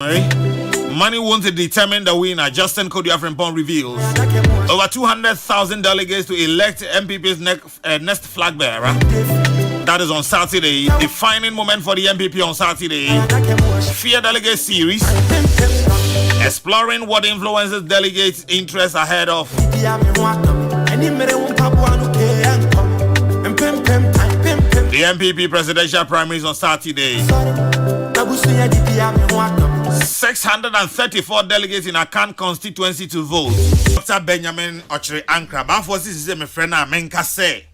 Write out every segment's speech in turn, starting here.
Money won't determine the winner. Justin Kodia Frimpong reveals over 200,000 delegates to elect MPP's next flag bearer. That is on Saturday. Defining moment for the MPP on Saturday. Fear Delegate Series. Exploring what influences delegates' interests ahead of the MPP presidential primaries on Saturday. 634 delegates in Akan constituency to vote. Dr. Benjamin Ochre Ankra. Bafosi is my friend Menka say.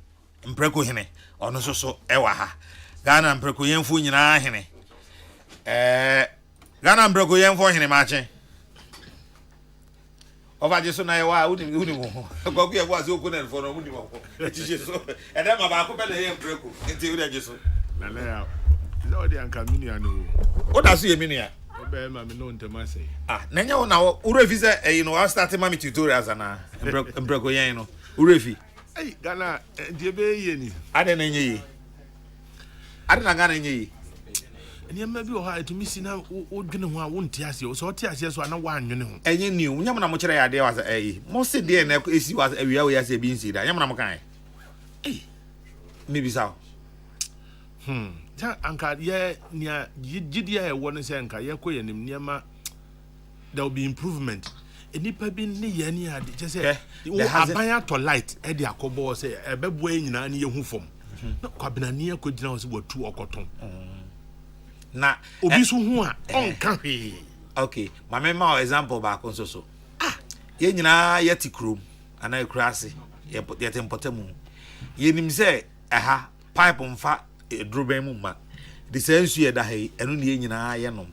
Mpreko hene. Ono so ewa ha. Ghana mpreko yemfu nyina hene. Ghana mpreko yemfu hene mache. Over just na ewa uni mo. Gogu ewa zo ko na for no uni mo. Echiche so. E dem ba ko pele yem mpreko. Enti uri ajeso. Na na ya. Zo de anka minia no. O da so ye minia. Nenya una urefi say you know I start mami tutorials na mbreko yen no urefi eh Ghana die be ye ni ade na nye yi ade na Ghana nye yi eni ma bi o ha etumi si na o dwene ho a wo ntia ase o so ti ase so na wa anwene ho enye ni o nyam na mo kire ya de was mo se de na esi was awia we ya se bi nsi da nyam na mo kan me bi sao anka ye nia gidia e won se anka ye ko yenim niema there will be improvement enipa bi ne ye ni ade je se wo abanya to light e de akobo se e bebo nyina ne ye hu fom na kwabena ne akogina wo se watu okoton na obi so hu a onka hwe okay mama ma example ba ko so ye nyina ye tikrom ana ekurase ye tempotamu ye nim se aha pipe mfa edroben mu ma the sense ye da he enu ne nyina ye nom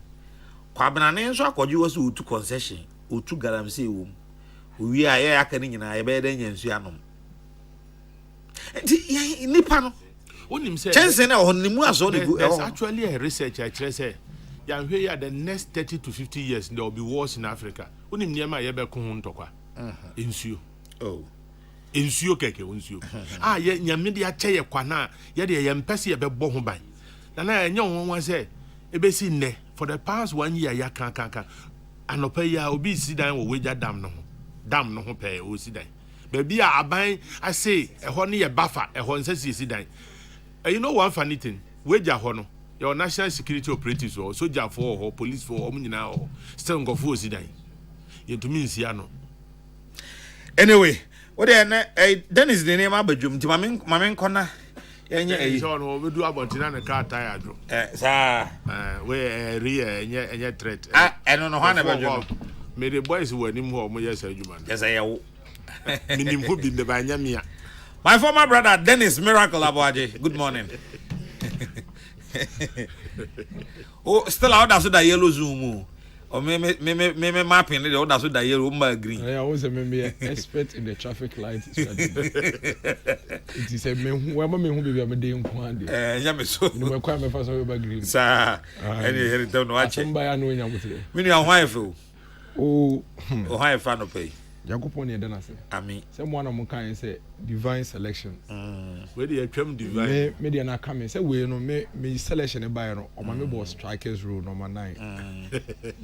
kwabena ne nso akwaji wo so utu concession utu galamse wo owi a ye aka ne nyina ye be da nyansu anom enti nipa no onim se chance na ho nimu aso de go actually a research I try say ya hwe ya the next 30 to 50 years there will be wars in Africa onim niam a ye be ko ho ntokwa ensuo ensuo keke ensuo ye nyame de ache ye kwana ye de ye mpese ye be bo ho ban na enye won say ebesi nne for the past 1 year ya kan anopa ya obi si dan wo weja dam no ho pe o si dan baby a aban I say ho ne ye bafa ho nsa si dan you know one funny thing weja ho no your national security operatives or soldier for or police for o nyina o still ngofo o si dan ye to me nsia no anyway what Dennis the name abadwum ti mame nkona enye so no obedu abontina ne car tire adwo sa we enye threat eno no ha na badwum me the boys were nim ho mo yes adwuma yes ayewo minim ho bi ne ba nya mia my former brother Dennis Miracle Aboaje good morning oh still out that so that yellow zoom or me mapping the other so that yellow green. I was a expert in the traffic light study. It is a me who be a day one day. Yeah, so no quite my first over green. Sir, any don't watch it. By knowing with it. Meaning a wife. Oh, high fan of pay. Jakoponi dana say. Ami. Someone am kan say divine selection. Where the twem divine. Me dey na come say we no me selection e buy no o ma me boss strikers rule number 9.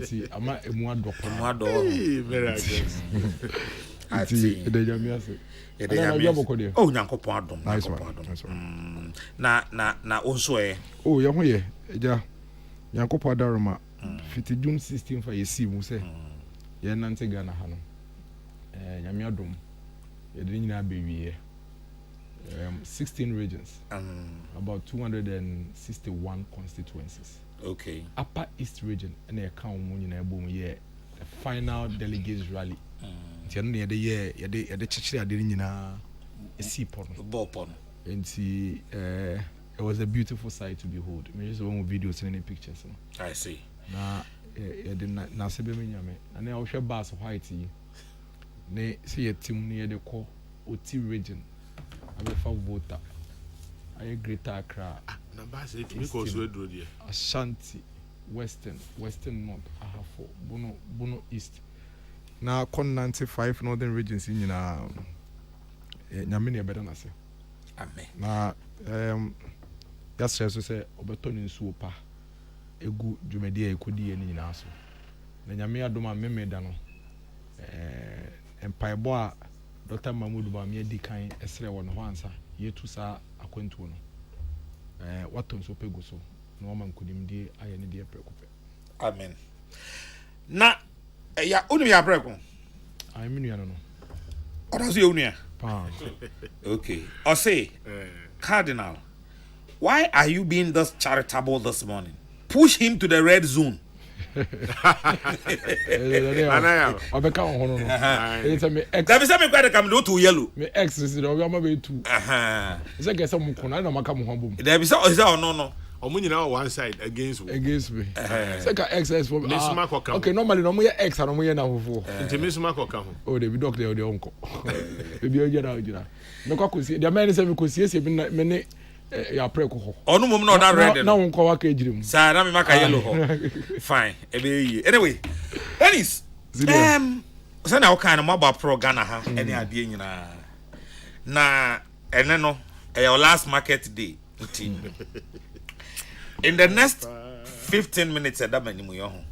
See ama emu adop. Very good. Ati e dey jam ya say. E dey jam ya. Oh Nyankopon adom. Nyankopon adom. Na onso e. Oh ye ho ye. Eja Nyankopon adaroma. Fiti June 16 for ye see mu say. Ye nante Ghana ha no. Nyame adom yedin nyina bewie 16 regions about 261 constituencies. Okay. Upper East region and e ka omo nyina ebom ye the final delegates rally tiano ne yede chichiri ade nyina esipo no bopo no enti it was a beautiful sight to behold. Me just one videos and pictures no. I see. Na yede na sebe me nyame na e hwe bus white yi ne see a team near the core Oti region. I will voter. I Greater Accra. Ashanti, Western North, Ahafo, Bono East. Now, con 95 northern regions in Yamini better than I say. Amen. Now, that's just to say, Oberton in Super. A good Jumedia could be any naso. na nyame adom a memeda no empaebo a Dr. Mahmoud Bawumia di kan esre won ho ansa yetu sa akwantuo no waton so pegu so no man kunimdie aye ne de prekope. Amen. Na ya unu ya preko. Ai menu ya no. Odo so unu ya. Pa. Okay. I say Cardinal, why are you being thus charitable this morning? Push him to the red zone. Obeka ho no. It's me ex. That be say me kwade come do to yellow. Me ex is the obi ma be tu. Say get some kona na maka mo ho bom. That be say no. Omo nyina on one side against me. Say ka XS for me. Okay, normally no mo ye X and no mo ye na hofo. Nti me suma koka ho. Oh, they be doctor dey onko. E bi ogira. Me kwa kosi. The man say me kosi se me ne ya preko ho. Onu mum no that red. Na won kwa waka ejirim. Sa na me maka yellow ho. Fine. E be yi. Anyway, Dennis. Say na o kan mo ba pro Ghana ha ene ade nyina. Na ene no your last market day. In the next 15 minutes that manimu yo ho.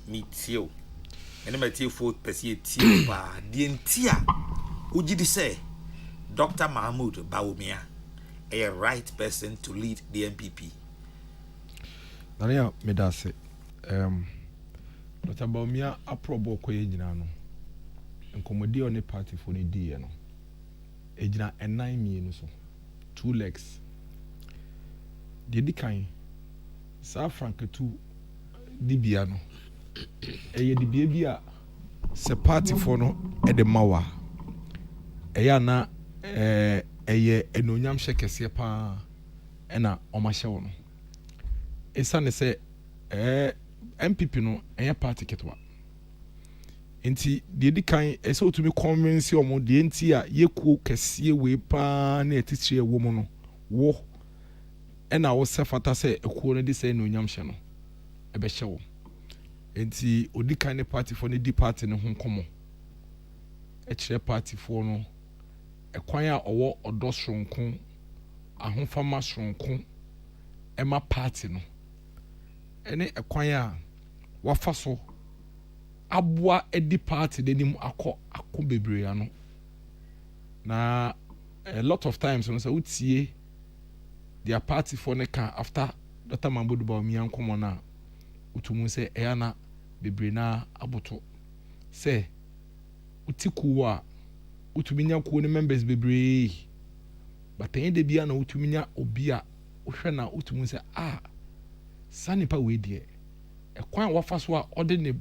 Me tio. Ene ma tio fo pese tio ba de ntia. Ugidi say Dr. Mahmoud Bawumia a right person to lead the MPP. Nania medase Dr. Bawumia aprobo koye nyina no. Nkomodi on the party for the day no. Ejina enai mienu so. 2 legs. Dedi kan sa franketu dibia no. Eye dibia bi a se party for no e de mawa. Eya na eye enonyam hye pa ena omahye wo no. Esa ne se MPP no eye party ketwa. Enti dedi kan ese otumi convince omo de enti a yekuo kese we pa na etitire wo mo no wo ena wo sefata se ekuo no de se enonyam hye no ebe hye wo. Enti odi kan ne party for ne di party ne ho komo e kire party for no ekwan a owo odo sonko ahofama sonko ema party no ene ekwan a wafa so aboa edi party de nim akọ bebre ano na a lot of times when say utie their party for ne kan after Dr. Mahmoud Bawumia nkomo na utumu say eyana bebre na aboto say utiku a utuminya ko ne members bebre but en de bia na utuminya obi a ohwe na utumu say sanipa we die ekwan wafa so a ode ne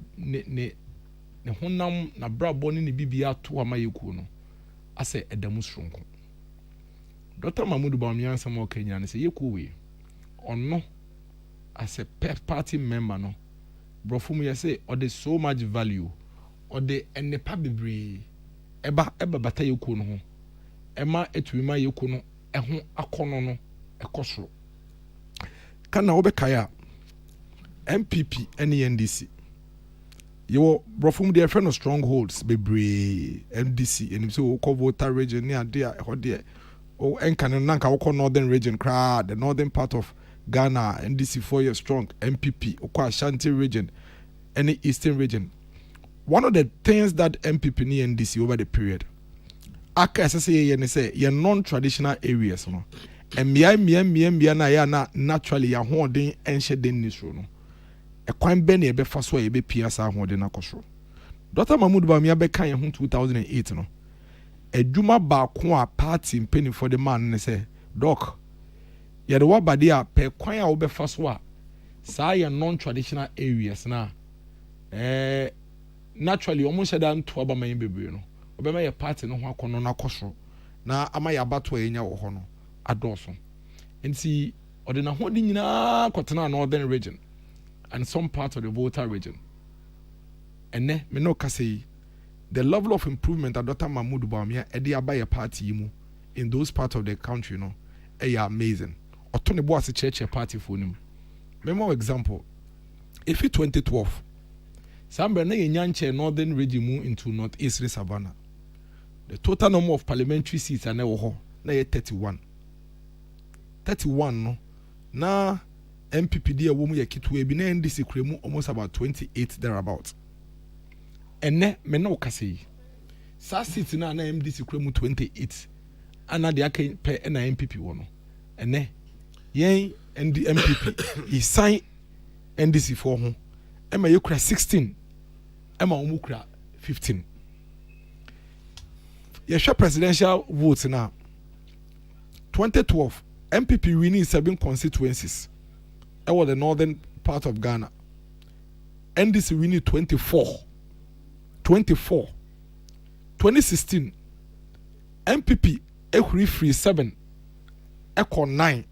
honam na brabo ne bibia to amayeku no ase edamu sronko. Dr. Mahmoud Bawumia nsam okanya ne se yeku we ono as a party member no brofum ye say ode so much value ode enepa bebre eba bata yeku no ho ema etuima yeku no eho akono no ekosoro kana obekaya MPP and NDC. You brofum their friend of strongholds bebre NDC and so ko voter region near there oh enkan nanka woko northern region cra the northern part of Ghana NDC 4 years strong MPP oko Ashanti region any eastern region. One of the things that MPP and NDC over the period aka say ye non-traditional areas no and mia na ya na naturally ya hoden enhye den ni so no ekwan be na ebe fa so ebe pia sa hoden akosoro. Dr. Mahmoud Bawumia be kan ye ho 2008 no adwuma ba ko a party penny for the man ne say doc ye de wabade a pe kwan a wo be fa so a sa ye non-traditional areas na naturally almost had done to abaman bebre no obema ye party no ho akono na akosoro na ama ya bato enya wo ho no adoso enti ode na ho de nyina kwotena northern region and some parts of the Volta region. And me no say the level of improvement that Dr. Mahmoud Bawumia edi abaye party mu in those parts of the country no amazing. Otone bo as church party for him. Memo example, if in 2012 Sambre na yenyanche northern region mu into northeast Savannah. The total number of parliamentary seats are now na 31 no na MPP dia wo mu ye kitwe bi na NDC kremu almost about 28 thereabout. Ene me na okase yi. Sa seat na MDC kremu 28. Ana de aka pe na MPP wo no. Ene yen MPP he sign NDC for ho. Ema ye kura 16. Ema omu kura 15. Ye share presidential votes now. 2012 MPP winning 7 constituencies. That was the northern part of Ghana. NDC winning 24. 2016 MPP free 7 echo 9.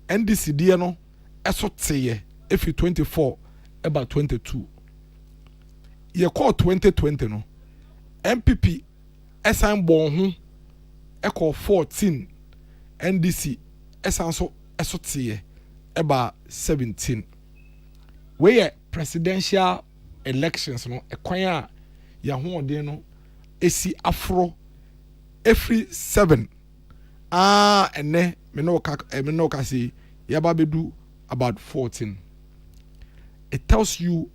NDC dia no eso teye efi 24 about 22. Ye call 2020 no MPP esan bon ho echo 14. NDC esanso eso teye about 17. Where presidential elections no ekwan a ya ho de no esi afro every 7 ene me no ka say ya ba bedu about 14. It tells you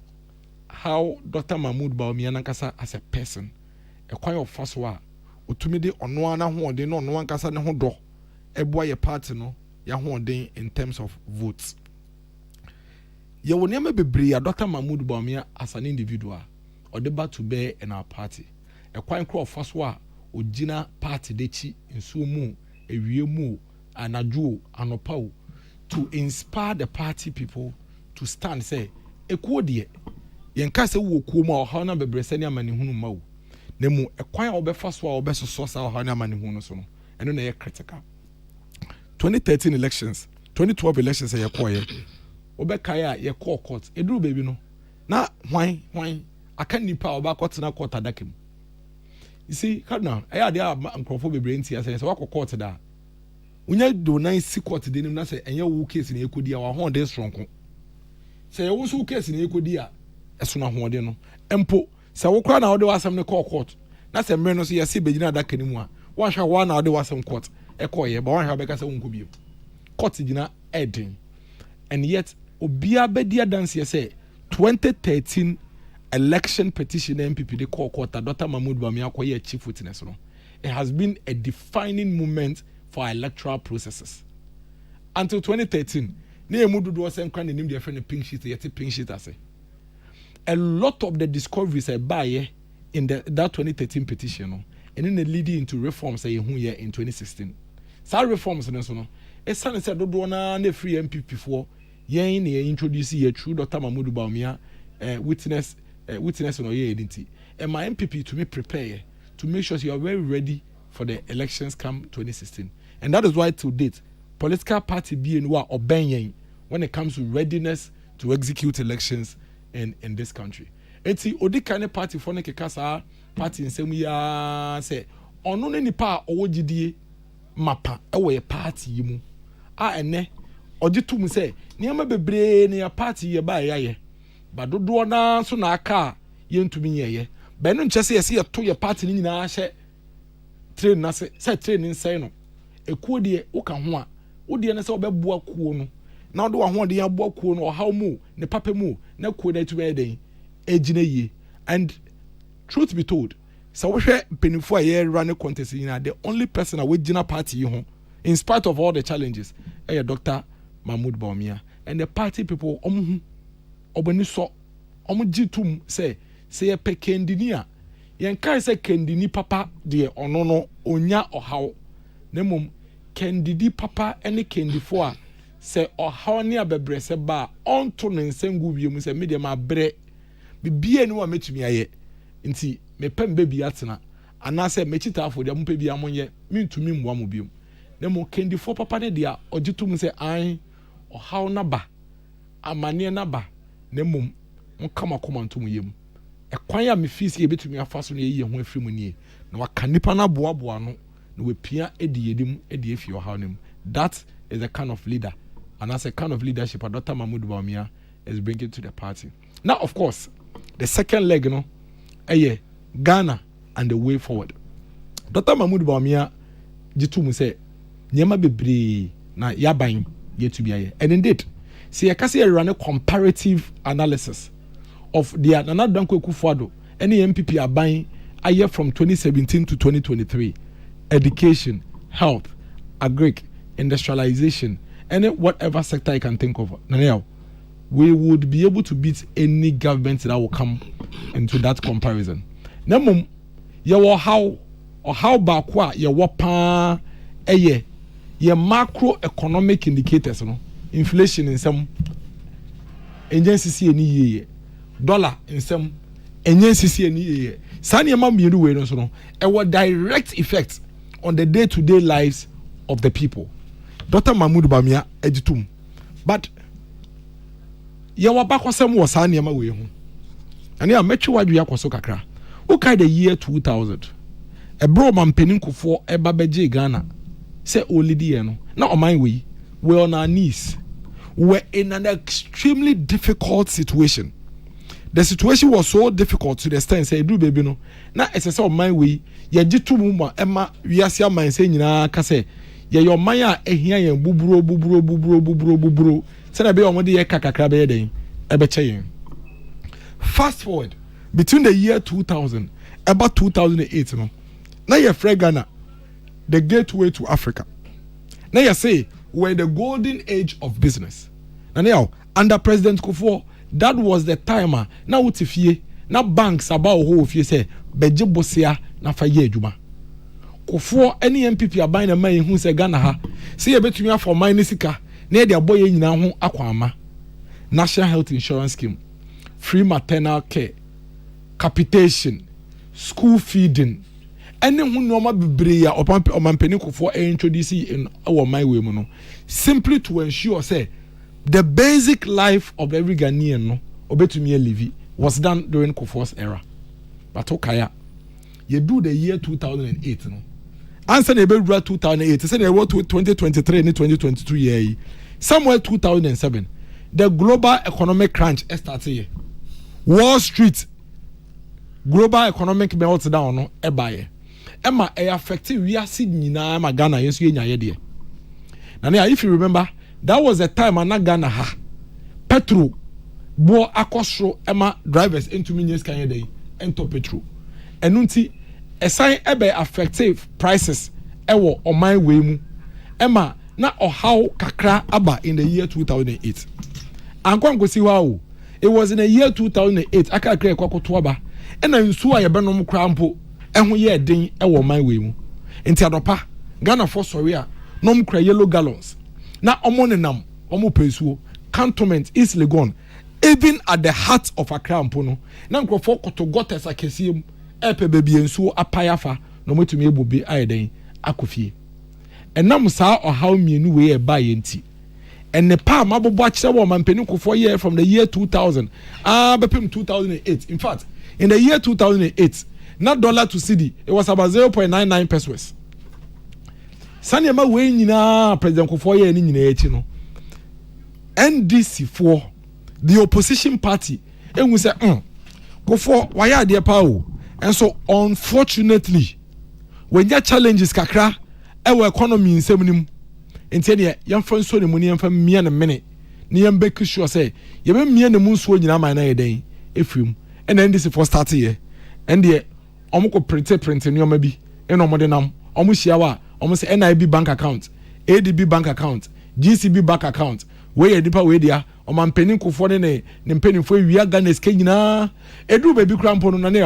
how Dr. Mahmoud Bawumia nankasa as a person ekwan of faswa otumi de ono ana ho de no ono ankasa ne ho do eboa ye party no ya ho de in terms of votes. Ye woni am bebre Dr. Mahmoud Bawumia as an individual or the back to bear in our party. Ekwan kro of faswa ogina party de chi nso mu ewie mu anadwo anopa to inspire the party people to stand say ekuo de yenka se wo kuo ma ha na bebre sani amani hunu ma wo na mu ekwan a obefa so a obesoso sa ha na amani hunu so no eno na ye critical. 2013 elections 2012 elections ye koye obekai a ye call court eduru baby no na hwan aka nipa oba court na court adakem. You see now I dey amkrofo bebre ntia say wa court da unya do nan si court de nim na say enye wo case na ekodi a wa ho de stronko say ye wo so case na ekodi a eso na ho de no empo say wo kra na wo de wasam ne court na say mre no so ye se begina da kanimu a wa hwa wa na wo de wasam court e koye ba wa hwa be ka say wonko bi court gina edin. And yet obia be dia dance say 2013 election petition MPP de call court Dr. Mahmoud Bawumia koye chief witness no. It has been a defining moment for our electoral processes. Until 2013, ne emudu do sen kwan nim de friend pink sheet yet pink sheet ase. A lot of the discoveries I buy in that 2013 petition no, and then leading into reforms I hu here in 2016. Sa reforms no so no. E san say do na na free MPP for yen na introduce ye true Dr. Mahmoud Bawumia witness on your identity. And my MPP to me prepare to make sure you are very ready for the elections come 2016. And that is why to date, political party being or obeying when it comes to readiness to execute elections in this country. Eti odi kane party for neke kasa party nsemu ya say ono ne nipa owogidie mapa ewo ye party yimu ene ogitum say niam bebre ne ya party ye ba ya badodo na so na aka yentumi yeye be no nche se ye to ye party ni nyina hye train na se train nsai no ekuo de woka ho a wo de na se obeboa kuo no na wo de wa ho de ya boa kuo no ohaw mu ne papa mu na kuo na tuwe den ejina yi. And truth be told, so we hwe penifo a ye run contest nyina the only person a we gina party ho in spite of all the challenges Dr. Mahmoud Bawumia. And the party people obani so omujitum say ye pe kendini a yenkai say kendini papa de ono no onya ohaw na mum kendidi papa ene kendifo a say ohaw ne abebre se ba onto ne nsengu wiem say media ma bre bibie ni wa metumi aye nti me pem bebi atena ana say mechitafo de mpe bia monye mintumi mwa mo biom na mo kendifo papa ne dia ojitum say an ohaw na ba amane na ba na mum nkama komanto mu yem ekwan a me fisi e betumi afa so na ye ho afiri mu nie na waka nipa na boaboa no na wepia edi yedim edi efi ohaw nem. That is the kind of leader and as a kind of leadership Dr. Mahmoud Bawumia is bringing to the party. Now of course the second leg Ghana and the way forward. Dr. Mahmoud Bawumia jitu mu say nyema bebre na yaban yetu biaye. And indeed See, I can say run a comparative analysis of the Nana Danko Kufuado, any MPP are buying a year from 2017 to 2023. Education, health, agric, industrialization, any whatever sector I can think of. Now, we would be able to beat any government that will come into that comparison. Now, how bakwa ye wapa eye ye macroeconomic indicators no inflation in some NCC any ye dollar in some NCC any ye sani ma mienu we no so no e wo direct effect on the day-to-day lives of the people. Dr. Mahmoud Bamia editum but ye wa bakosem wo sani ma we hu ani a metwe wadwe akoso kakra okay the year 2000 a bro man peninku for a babeje Ghana say only the no now on my way we're on our knees. We're in an extremely difficult situation. The situation was so difficult to the extent say do baby no now it's on my way ye jitu muma emma wiasia man say nyina ka say ye your man a ehia yen buburo say na be omode ye kakakra be den ebeche yen. Fast forward between the year 2000 about 2008 no now you're Ghana, the gateway to Africa. Now you say we're the golden age of business. Now under President Kufuor, that was the timer. Now what if ye now banks about who if you say beje bosia na faye juma. Kufuor any MPP are buying a man who say Ghana ha. See a bit me for mine sika. Near their boy in ho akwama. National Health Insurance Scheme, free maternal care, capitation, school feeding. Any who normal bebre ya omampeni Kufuor introduce in our my way no simply to ensure say the basic life of every Ghanaian no obetumi live was done during Kufuor's era. But okaya you do the year 2008 no answer the 2008 say the 2023 and 2022 year somewhere 2007 the global economic crunch started here. Wall Street global economic meltdown no ebaye Emma affected we are seeing na ma Ghana yes you nya de. Now if you remember that was the time na Ghana ha petrol bo akosro Emma drivers into minutes kan dey ento petrol enunti esan ebe affected prices ewo oman we mu Emma na how kakra aba in the year 2008 ankon si wa it was in the year 2008 akakra kwakoto aba ena nsu a yebenom krampo ehun ye den ewo man we mu enti adopa Ghana for sorry a nom kra yellow gallons na omo nenam omo pesuo cantonment is legon even at the heart of Accra mpo no na nkrofo koto gotes akesiem epe baby nsuo apayafa no metumi ebobe ayeden akofie enam saa how mienu we e ba yenti enne pa mabobo akire wo mampeni Kufuor year from the year 2000 bepem 2008 in fact in the year 2008 not dollar to cedi it was about 0.99 pesos. Sani ma we nyina President Kufuor year ni nyina echi no NDC for the opposition party enwu say Kufuor why are there pa and so unfortunately when there challenges kakra ewo economy nsem nim enti ne yemfa nso ne mu ne yemfa mia ne mene ne yembe kisho say yebe mia ne mu nso nyina man na yeden efrim and NDC for start here and the omko print ne yoma bi eno omode nam omo hia wa omo say NIB bank account ADB bank account GCB bank account we ye dipa we dia omampeni Kufuor ne mpenifo wi Ghana ske nyina edu baby krampo no na ne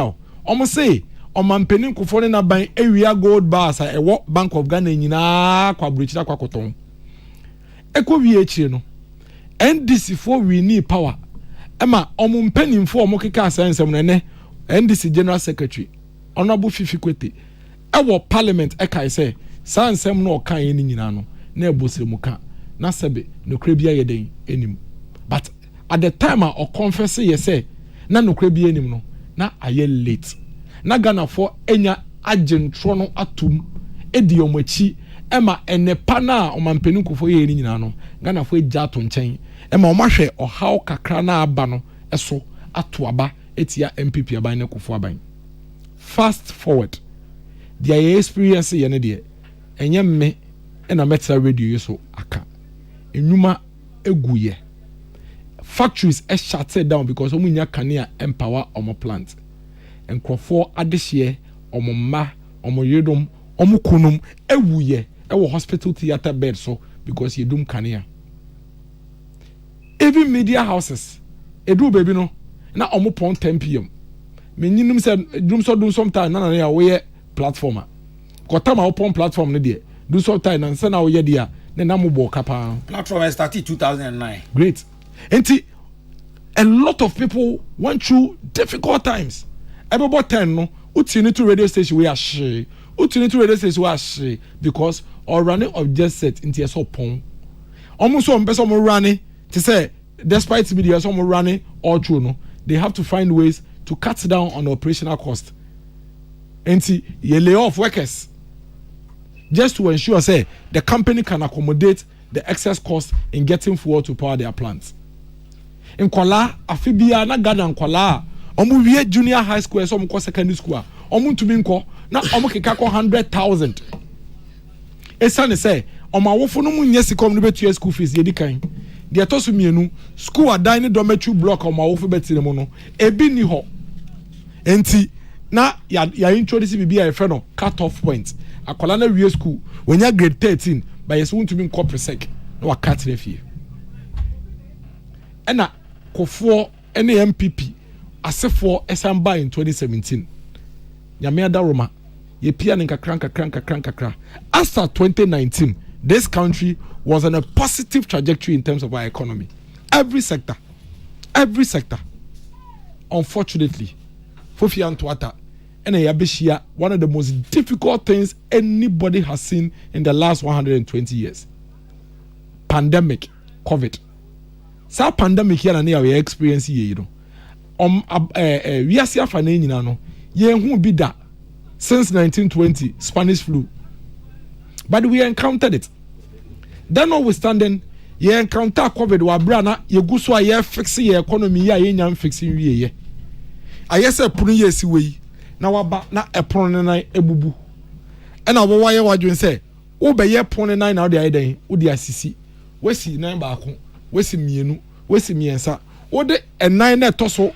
omo say omampeni Kufuor na ban ewia gold bars a ewo Bank of Ghana nyina kwa bruchira kwa koton eko wi echi no NDC for we need power ema omumpenimfo omokeka asensem ne NDC General Secretary Honorable Fifi Kwete ewo parliament eka say sansem no kan yen nyina no na ebosremu ka na sebe no krebia yeden enim but at the time o confess ye say na no krebia enim no na aye late na Ghana for enya agentro no atum edi omachi ema enepa na omampeni Kufuor ye ni nyina no Ghana for eja to nchen ema omahwe how kakra na aba no eso ato aba etia MPP aban na Kufuor aban. Fast forward the experience ye ne de enye me na metal radio so aka enuma eguye factories shut down because omunya kanea empower omo plant nkrofo adehye omo ma omo yedom omo kunum ewuye ewo hospital theater bed so because yedum kanea. Even media houses edu baby no na omo pon 10 p.m. menyinum say dum so sometime na ya we platformer kotama upon platform no de do sometime na say na we de a na mo bo kapa platform started 2009. Great. And a lot of people went through difficult times. About 10 no utini to radio station we are she utini to radio station we are she because or running of just set into a so pon almost some person running to say despite media some running all true no they have to find ways to cut down on operational cost and you lay off workers just to ensure say the company can accommodate the excess cost in getting fuel to power their plants. In Kwala, Afibia, na Ghana and Kwala, omu wie junior high school, so omu secondary school, omu to be na omu kekako 100,000. Esane say, oma wofo no mu nyesi kom no betu school fees yedi kan. De atosu mienu, school a dining dormitory block oma wofo beti mo no, ebi ni ho. Enti na ya introduce bibi a friend no cut off point. Akwala na wie school, when you grade 13, but yes want to be corporate sec, no wa cut the fee. Ena Kofo any MPP asefo esamba in 2017 nyame adaroma ye pia nkakra after 2019 this country was on a positive trajectory in terms of our economy, every sector unfortunately Fofi Antwata and Yabishia, one of the most difficult things anybody has seen in the last 120 years, pandemic COVID. Sa pandemic here and there we experience here, you know. We are seeing fane nyina no. Ye hu bi da since 1920 Spanish flu. But we encountered it. Then notwithstanding, ye encounter COVID wa bra na ye gu so ye fix ye economy ye nyam fixing wie ye. Ayese punu ye si we na waba na epon ne nan ebubu. E na wo wa ye wadwen say, wo be ye pon ne nan na wo de aiden, wo de asisi. Wesi nan ba ko. Wesi mienu, wesi miensa. Ode enan na toso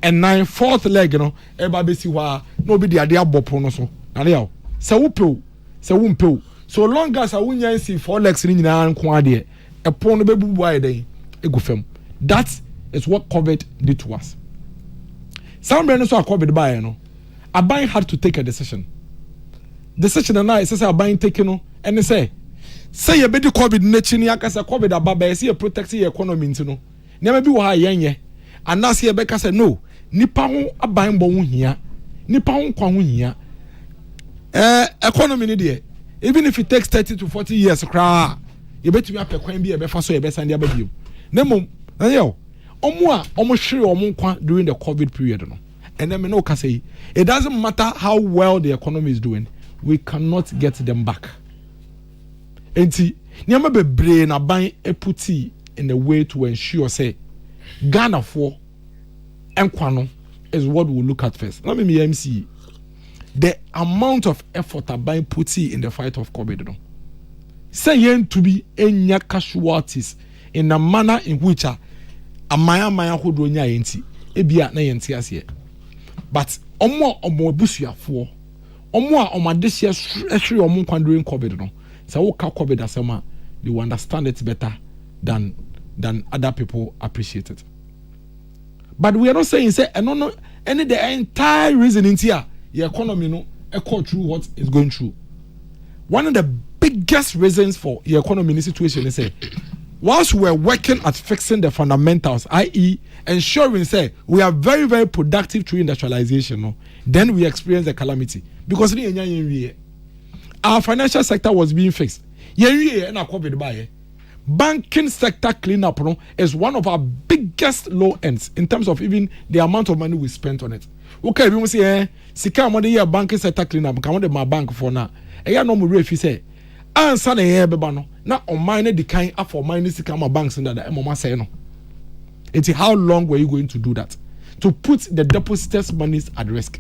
enan fourth leg no e ba besi wa no bi de ade abopo no so. Na le yawo. Se wo pe o, se wo mpe o. So long as a wunya si four legs ni nyina nko ade e pon no bebubu aiden e go fam. That is what COVID did to us. Somebody no so COVID buy no. Aban had to take a decision. Decision na say aban take no and say you be the COVID nature akasa COVID ababa say you protect your economy ntino na bi wo ha yenye anase ye beka say no nipa ho aban bo ho hia nipa ho kwa ho hia economy ni de even if it takes 30 to 40 years kra you betumi apekwan bi e befa so ye besa ndi abadiem na mom na yo omo hwere omo kwa during the COVID period no and then me no ka say it doesn't matter how well the economy is doing, we cannot get them back. Enti niama bebre na ban eputi in a way to ensure say Ghana for enkwano is what we will look at first. Let me MC the amount of effort aban puti in the fight of COVID no. Say yen to be enya casualties in a manner in which amaya hodo nya enti ebia na yenti ase. But omo busuafo omo a omadehye ehwe omo kwan during COVID no. So we call COVID asema, they will understand it better than other people appreciate it. But we are not saying say no any the entire reason in here the economy no echo through what is going through. One of the biggest reasons for the economy in this situation is say whilst we are working at fixing the fundamentals, i.e. ensuring say we are very, very productive through industrialization, no, then we experience the calamity. Because our financial sector was being fixed. Banking sector cleanup is one of our biggest low ends in terms of even the amount of money we spent on it. Okay, we say, sika money here banking sector cleanup, come on my bank for now. Eya no more if you say, answer the here beba no. Na on mine the kind of for mine sika my banks in that mama say no. It's how long were you going to do that? To put the depositors' monies at risk.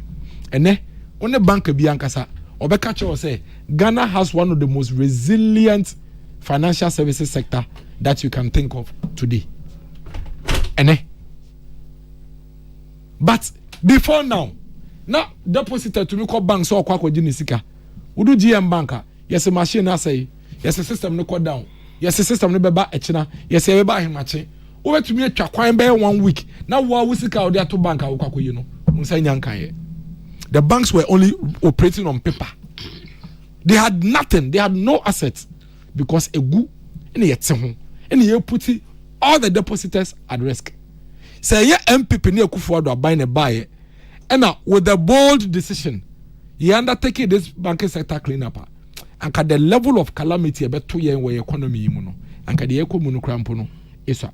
And then on the bank be ankasa. Obekacho say Ghana has one of the most resilient financial services sector that you can think of today. ene. But before now depositor to me call bank so kwa kwa jini sika. Udu GM banka. Yes machine na say. Yes system no call down. Yes system no beba echina. Yes beba himache. Uwe to me atwa kwan be 1 week. Na wo wusika odi ato banka wo kwa yi no. Unsa nyankan ye. The banks were only operating on paper. They had nothing. They had no assets because egu ene yete ho. Ene ye put all the depositors at risk. Say ye MPP ne Akufo-Addo aban ne buy. And now with the bold decision, he undertaking this banking sector cleanup. And the level of calamity about 2 years in the economy imuno. And the economy crampo no isa.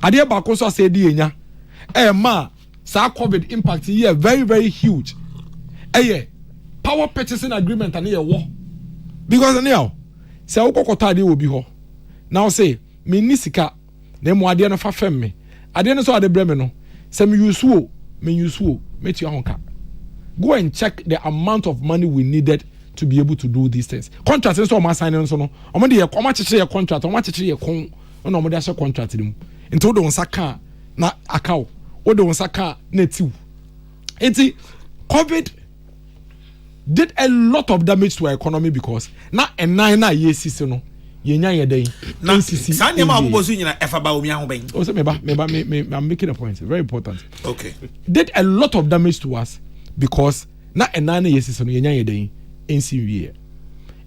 Adia bakoso say di enya. Ma sa COVID impact here very very huge. Power purchasing agreement and here war. Because now say okokota ade obi ho. Now say me nisika na mo ade no fa fem me. Ade no so ade bre me no. Say me use wo met your honka. Go and check the amount of money we needed to be able to do these things. Contracts so ma sign so no. Omo de come cheche contract, omo cheche ye kon. No omo de ashe contract nim. Into do nsaka na akaw. O do nsaka na tiu. Enti COVID did a lot of damage to our economy because na ennan na yesis no. Yenya yeden. Na sanya ma abubozu nyina efa ba omi ahoben. O say me I'm making a point. Very important. Okay. Did a lot of damage to us because na enana yesis no yenya yeden ensi wie.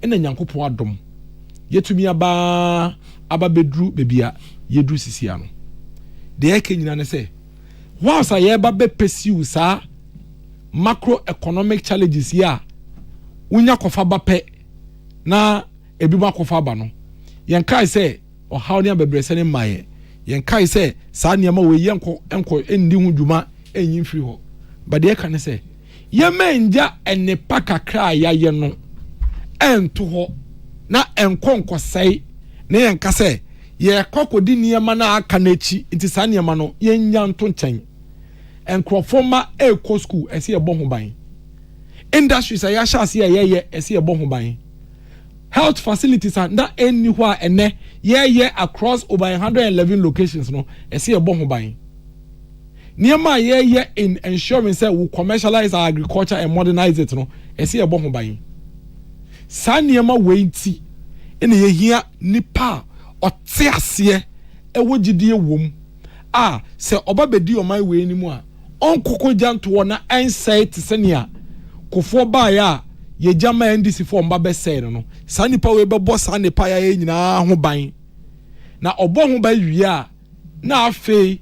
Ena Nyankopon adom. Yetumi aba bedru bebia yedru sisia no. De eke nyina ne say whilst aye ba be pursue sa macroeconomic challenges ya unya kofa ba pe na ebi ba kofa ba no. Yen kai say o how ne abebrese ne maye yen kai say sa niam we yenko endi hu dwuma enyin firi ho but dey kan say ye menja ene pakakra ya ye no ento ho na enkonko sai na yen ka say ye kokodi niam na aka na echi nti sa niam no yen nya nto nchen enkrofoma eko school ese ye bo ho ban industries ya sha ase ye ese ye bo ho ban health facilities and that anywhere ene ye across over 111 locations no ese ebo ho ban niema ye in ensuring say we commercialize our agriculture and modernize it no ese ebo ho ban sa niema wenti ene ye hia nipa ote ase ewo gidie wom se oba bedi o mai we ni mu a onkoko janto na insight senia kofo ba ya ye jama NDC for mba be say no sa nipa we be bo sa nipa ya nyina ho ban na obo ho ban wi a na afei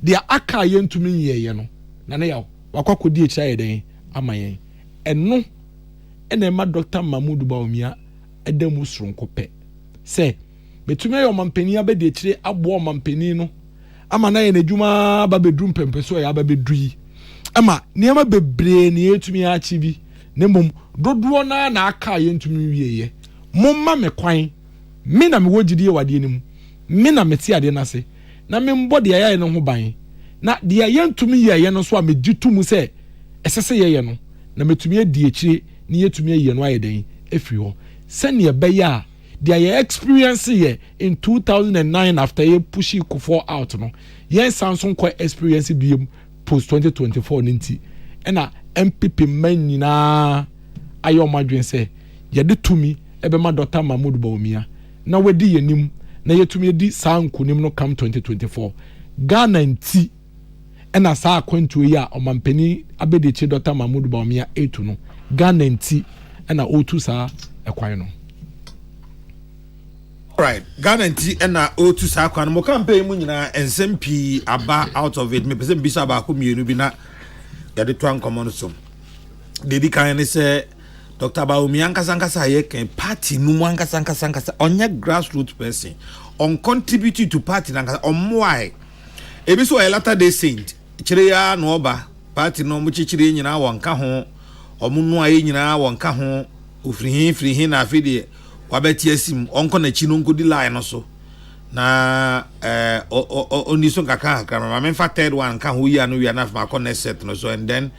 de aka ye ntumi ye no na ne yaw wakwakodi e kira ye den ama ye eno ena ma Dr. Mahmoud Bawumia edemu sronko pe say betumi ye omampani abede e kire abo omampani no ama na ye n'adwuma ba bedrum pempeso ya ba bedui ama niam bebre ne etumi a chibi ne mom dodo na aka ye ntumi wieye momma me kwan me na me wogidi ye wade nim me na meti ade na se na me mbode ya no ho ban na de ye ntumi ye no so a me gitumu se esese ye no na metumi adi ekire ne yetumi ye no ayeden efiri ho se ne be ya de ye experience ye in 2009 after ye push Akufo out no ye Samsung ko experience bi post 2024 ninti ena MPP man nyina ayo madwen se ye de tumi ebe ma Dr. Mahmoud Bawumia na wedi yenim na yetumi edi saa nkonim no come 2024 Ghana nti ena saa kwantu ya omampani abedechi Dr. Mahmoud Bawumia etu no Ghana nti ena otu saa ekwan no. Right, Ghana nti ena otu saa kwan mo campaign mu nyina ensem aba out of it me pese bisa ba ko mienu bi na yade to ankomo no so dedi kan ne se Dr. Bawumia ankasa ye kan party no mu ankasa onye grassroots person on contribute to party ankasa on moai ebi so latter day saint kire ya no oba party no mu chichire nyina wonka ho omu aye nyina wonka ho ofrihin na afide wabeti asim onko na chi no nkodi line no so na oni so kaka ma me fa third one ka ho ya no we na fa connect set no so and then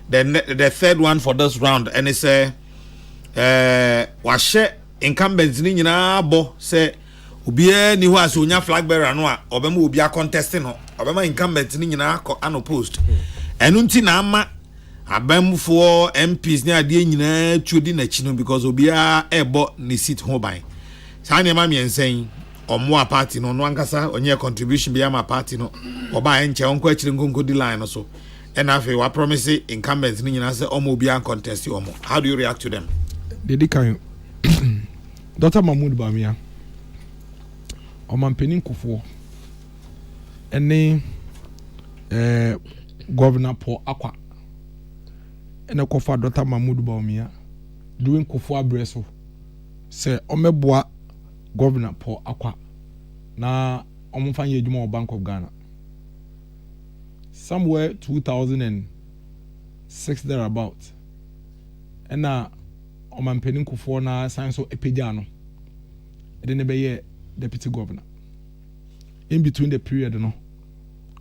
the third one for this round and it's wa she incumbents ni nyina bo say Obiara ni ho aso nya flag bearer no a obema obi a contest no obema incumbent ni nyina unopposed enu nti na ama abamfo MPs ni ade nyina twodi na chi no because obiara ebo ni seat ho ban sa ne ma miensen omo a party no no ankasa onye contribution bi ama party no oba enche onko akire nkonko di line no so and afi wa promise incumbents ni nyina say omo obiara contest omo. How do you react to them? They can Dr. Mahmoud Bawumia Omanpenin Kufuor ene Governor Paul Akwa ene kofa Dr. Mahmoud Bawumia doing Kufuor abreso say omeboa Governor Paul Akwa na omfanye adwuma o Bank of Ghana somewhere 2006 thereabout ena Omanpenin Kufuor na science epeja no ede ne be deputy governor in between the period no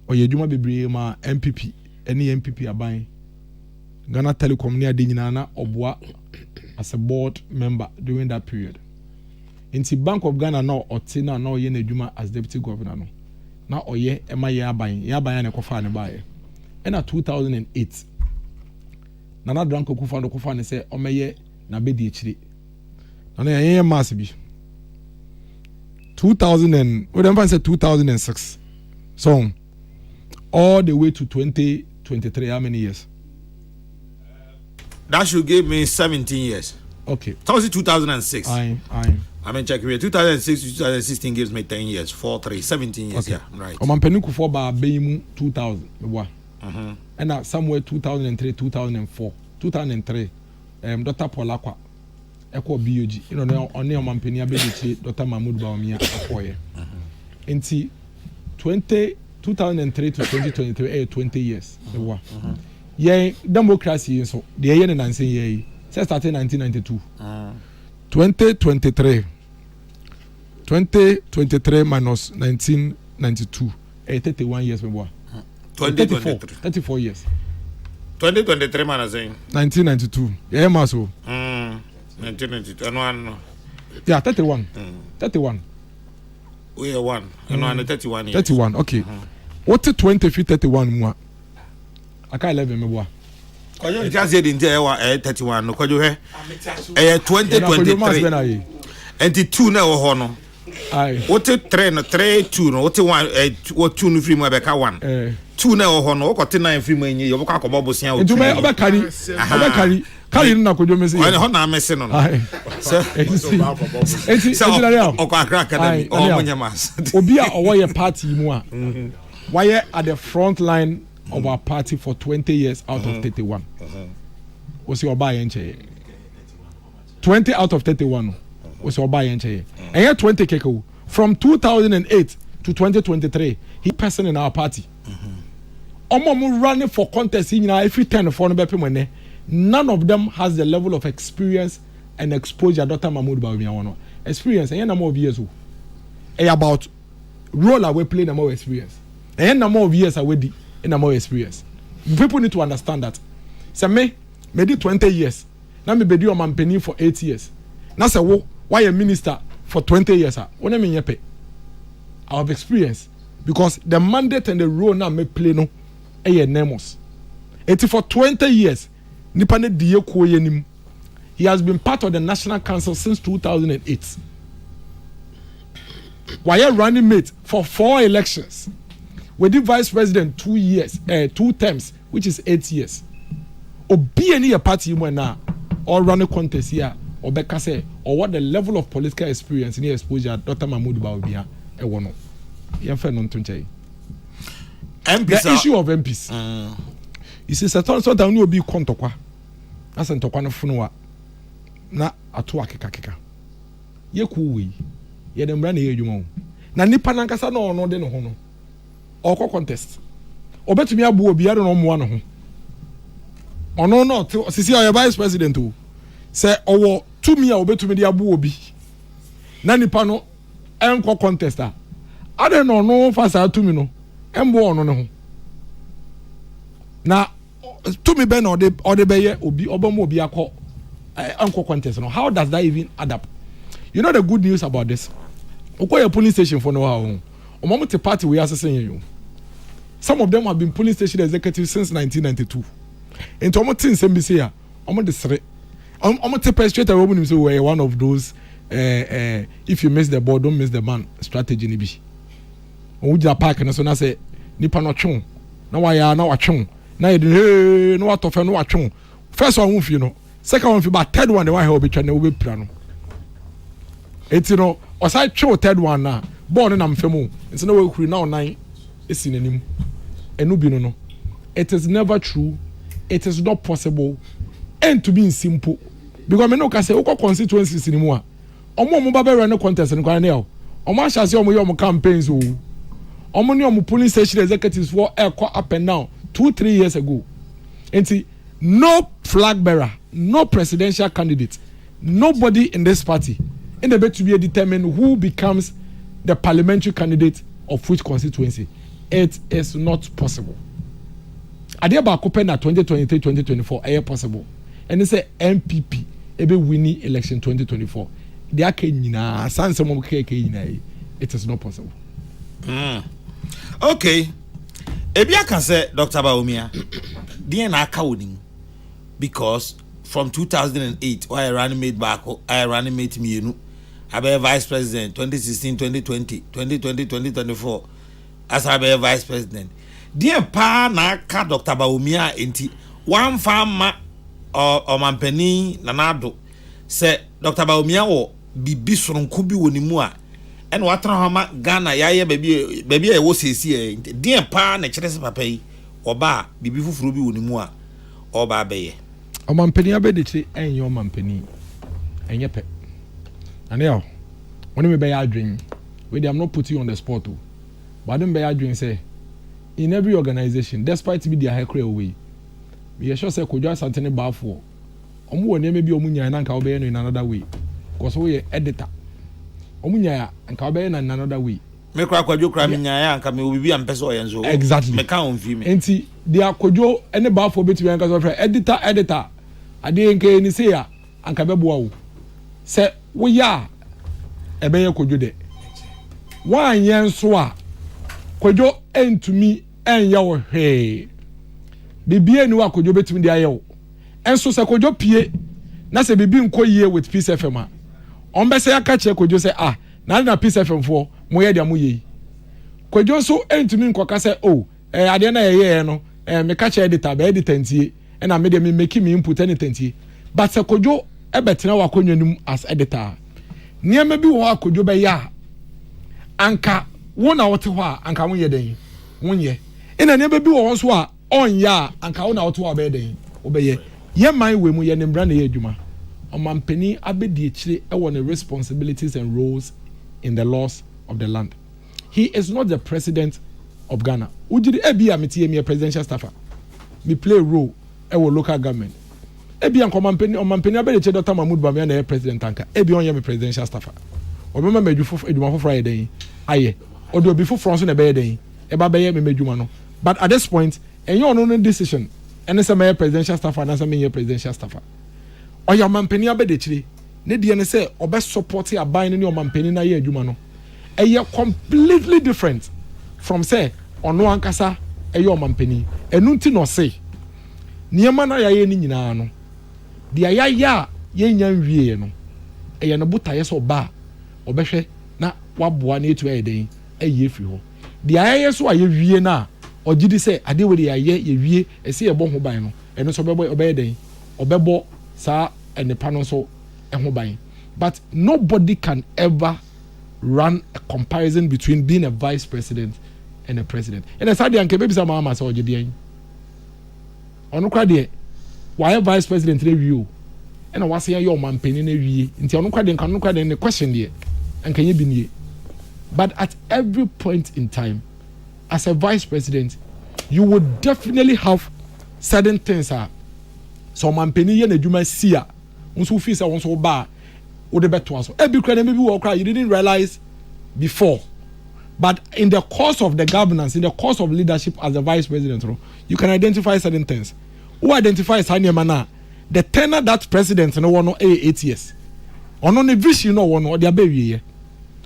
oyedwuma bebre ma MPP any MPP aban Ghana Telecom ni ade nyina na oboa as a board member during that period inti Bank of Ghana na otina na oye na adwuma as deputy governor no na oye ema ye aban na kofa ne bae na 2008 Nana Dranko Kufa no kofa ne se omeye na bedi echire na ye mass bi 2006 so all the way to 2023 how many years? That should give me 17 years. Okay. That was 2006. I mean check here 2006 to 2016 gives me 10 years 17 years. Okay. Yeah, right. Omanpenin Kufuor ba beyimu 2000 wa and somewhere 2003 2004 2003 Dr. Paul Akwa Eko BOG, you know, only Omanpenin abedi Dr. Mahmoud Bawumia akoye. Inti 2003 to 2023 20 years. Yeah, democracy so the year in Nancy year. Say started 1992. 2023 minus 1992. 31 years me boy. 34 years. 2023 man saying 1992. Yeah, maso. 1992. No. Yeah, 31. 31. We are one. No, 31 years. 31. Okay. What 20 feet 31 more? I can't 11 me boy. Kojo just said in there 31 no kojo he 2023 and 2 na wo ho no ai what 3 no 3 2 no what 1 what 2 no free mu abeka 1 2 na wo ho no wo 9 free mu enye yo boko akobo bosia o 2 obekari na kojo mesi wani ho na mesi no so okwa akra academy o monyamas obi a owo ye party mu a why at the front line of our party for 20 years out of 31. Was your buy and 20 out of 31 was your buy and and yet 20 keko from 2008 to 2023 he person in our party. Omo running for contest in every 10 for no none of them has the level of experience and exposure Dr. Mahmoud Bawumia experience and number of years about role away play number of experience and number of years away in a more experience. People need to understand that. Say me did 20 years. Now me be do Omanpenin for 8 years. Now say why a minister for 20 years? What I mean pay? I have experience because the mandate and the role now me play no nemos. It's for 20 years. Nipane diye kuye nim. He has been part of the National Council since 2008. Why a running mate for 4 elections? We did vice president 2 years, 2 terms, which is 8 years. Obi any a party when now or run a contest here or Becca say or what the level of political experience in exposure Dr. Mahmoud Bawumia e wono. Yemfa no ntonche. The issue of MPs. You see certain down will be kontokwa. As ntokwa no funo na ato akeka. Ye kuwi. Ye dem ran e adwuma. Na nipa nankasa no no de no ho no. Oko contest obetumi abu obi ade no mo no ho ono no sisi o vice president o se owo tumi a obetumi de abu obi na nipa no enko contest a ade no no fa sa tumi no embo ono ne ho na tumi be no de beye obi obamu obi akọ enko contest no. How does that even add up? You know the good news about this, Okoye police station for no how. Omo te party we assessing you. Some of them have been police station executives since 1992. And omo tin sem be say ya, omo de sere. Omo te straight away when say we one of those if you miss the ball don't miss the man strategy ni bi. Omo ja park na so na say nipa no twon. Na wa ya na wa twon. Na ye hey no wa tofe no wa twon. First one fi no. Second one fi but third one the one he be twa na we be pra no. Eti no osai twon third one na ball no na mfemu. Nti na we kuri na onan esi nanim. Enu bi no. It is never true. It is not possible. And to be simple. Because me no ka say uko constituencies ni mu a. Omo ba be run contest ni kwa na e. Omo ahia se omo ye omo campaigns o. Omo ni omo polling station executives for echo up and down 2-3 years ago. And no flag bearer, no presidential candidate, nobody in this party in the bed to be determined who becomes the parliamentary candidate of which constituency. It is not possible. Ade ba ko pen na 2023-2024 aye possible. And they say MPP ebe winning election 2024. They are nyina sanse mo keke nyina. It is not possible. Okay. Ebia can say Dr. Bawumia. Dia na aka wonim. Because from 2008 why I ran back I ran mate mienu. Abe vice president 2016, 2020, 2020, 2024 as abe vice president. Dia pa na aka Dr. Bawumia enti one farmer or mampani nanado say Dr. Bawumia wo bibi soronko bi wonimu a en watra hama Ghana yaye baby e wo sesi e dia pa na kire se papa yi oba bibi fufuro bi wonimu a oba beye o mampani abediti enyo mampani enye pe ane yo woni me be ya adwen we am not putting you on the spot o but dem be ya adwen say in every organization despite be their hekre away we sure say Kojo Asantene baafo omo woni me bi omo nyaa na nka obeye no in another way because we editor omo nyaa nka obeye na in another way me kra Kojo kra me nyaa nka me obibi am pese oyenzo exactly me ka on fi me enti dia Kojo ene baafo beti nka so fra editor ade nke ni say ya anka beboa wo se wo ya ebeye Kojo de wan yen so a Kojo entumi enya wo hwe bibie ni wa Kojo betumi de ayewo enso se Kojo pie na se bibi nko yie with Peace FM a on be say aka che Kojo say na Peace FM for mo ye dia mo ye Kojo so entumi nkoka say ade na ye no me ka che editor be editor ntie na me de me make me input anything ntie but se Kojo e betena wa konwanim as editor niam bi wo Kojo be ya anka wo na wote ho a anka wo ye den wo ye ina niam bi wo so a onya anka wo na wote ho a be den wo be ye ye man we mu ye ne mbra na ye adwuma omampani abedi ekire e wo ne responsibilities and roles in the laws of the land. He is not the president of Ghana. Ujiri ebi ameti me presidential staffer. Me play a role e wo local government. Ebi an omampani abedi che Dr. Mahmoud Bawumia na president anka. Ebi onye me presidential staffer. Obema medwufo edwuma foforo aye den. Aye. Odo obi foforo so na be den. E ba be ye me medwuma no. But at this point, enye ono no decision. Ene se me presidential staffer na se me presidential staffer. Oya omampani abedi chire. Ne die ne say obe support aban ne omampani na ye adwuma no. Eye completely different from say ono ankasa eye omampani. Enu nti no say niema na ye ni nyina no. De ayaya ye nya nwie no. Eye no botaye so ba obehwe na waboa na etu eden eye fi ho. De ayaya so aye wie na ogidi say ade we de aye ye wie ese ye bo ho ban no. Eno so bebo obeden obebo sa enipa no so but nobody can ever run a comparison between being a vice president and a president. And I said, "Anke baby sama mama sa ojedi onu kwa de why vice president review and I was here your man penny na wie nti onu kwa de the question there and can you be nie." But at every point in time as a vice president you would definitely have certain things so man penny ye na adwuma sia unso feel say wonso ba wo de beto aso e bi kra na maybe wo kra you didn't realize before, but in the course of the governance, in the course of leadership as the vice president, you can identify certain things. Who identifies Hanyamana? The tenor that president no one 8 years. On the vision no one or their baby.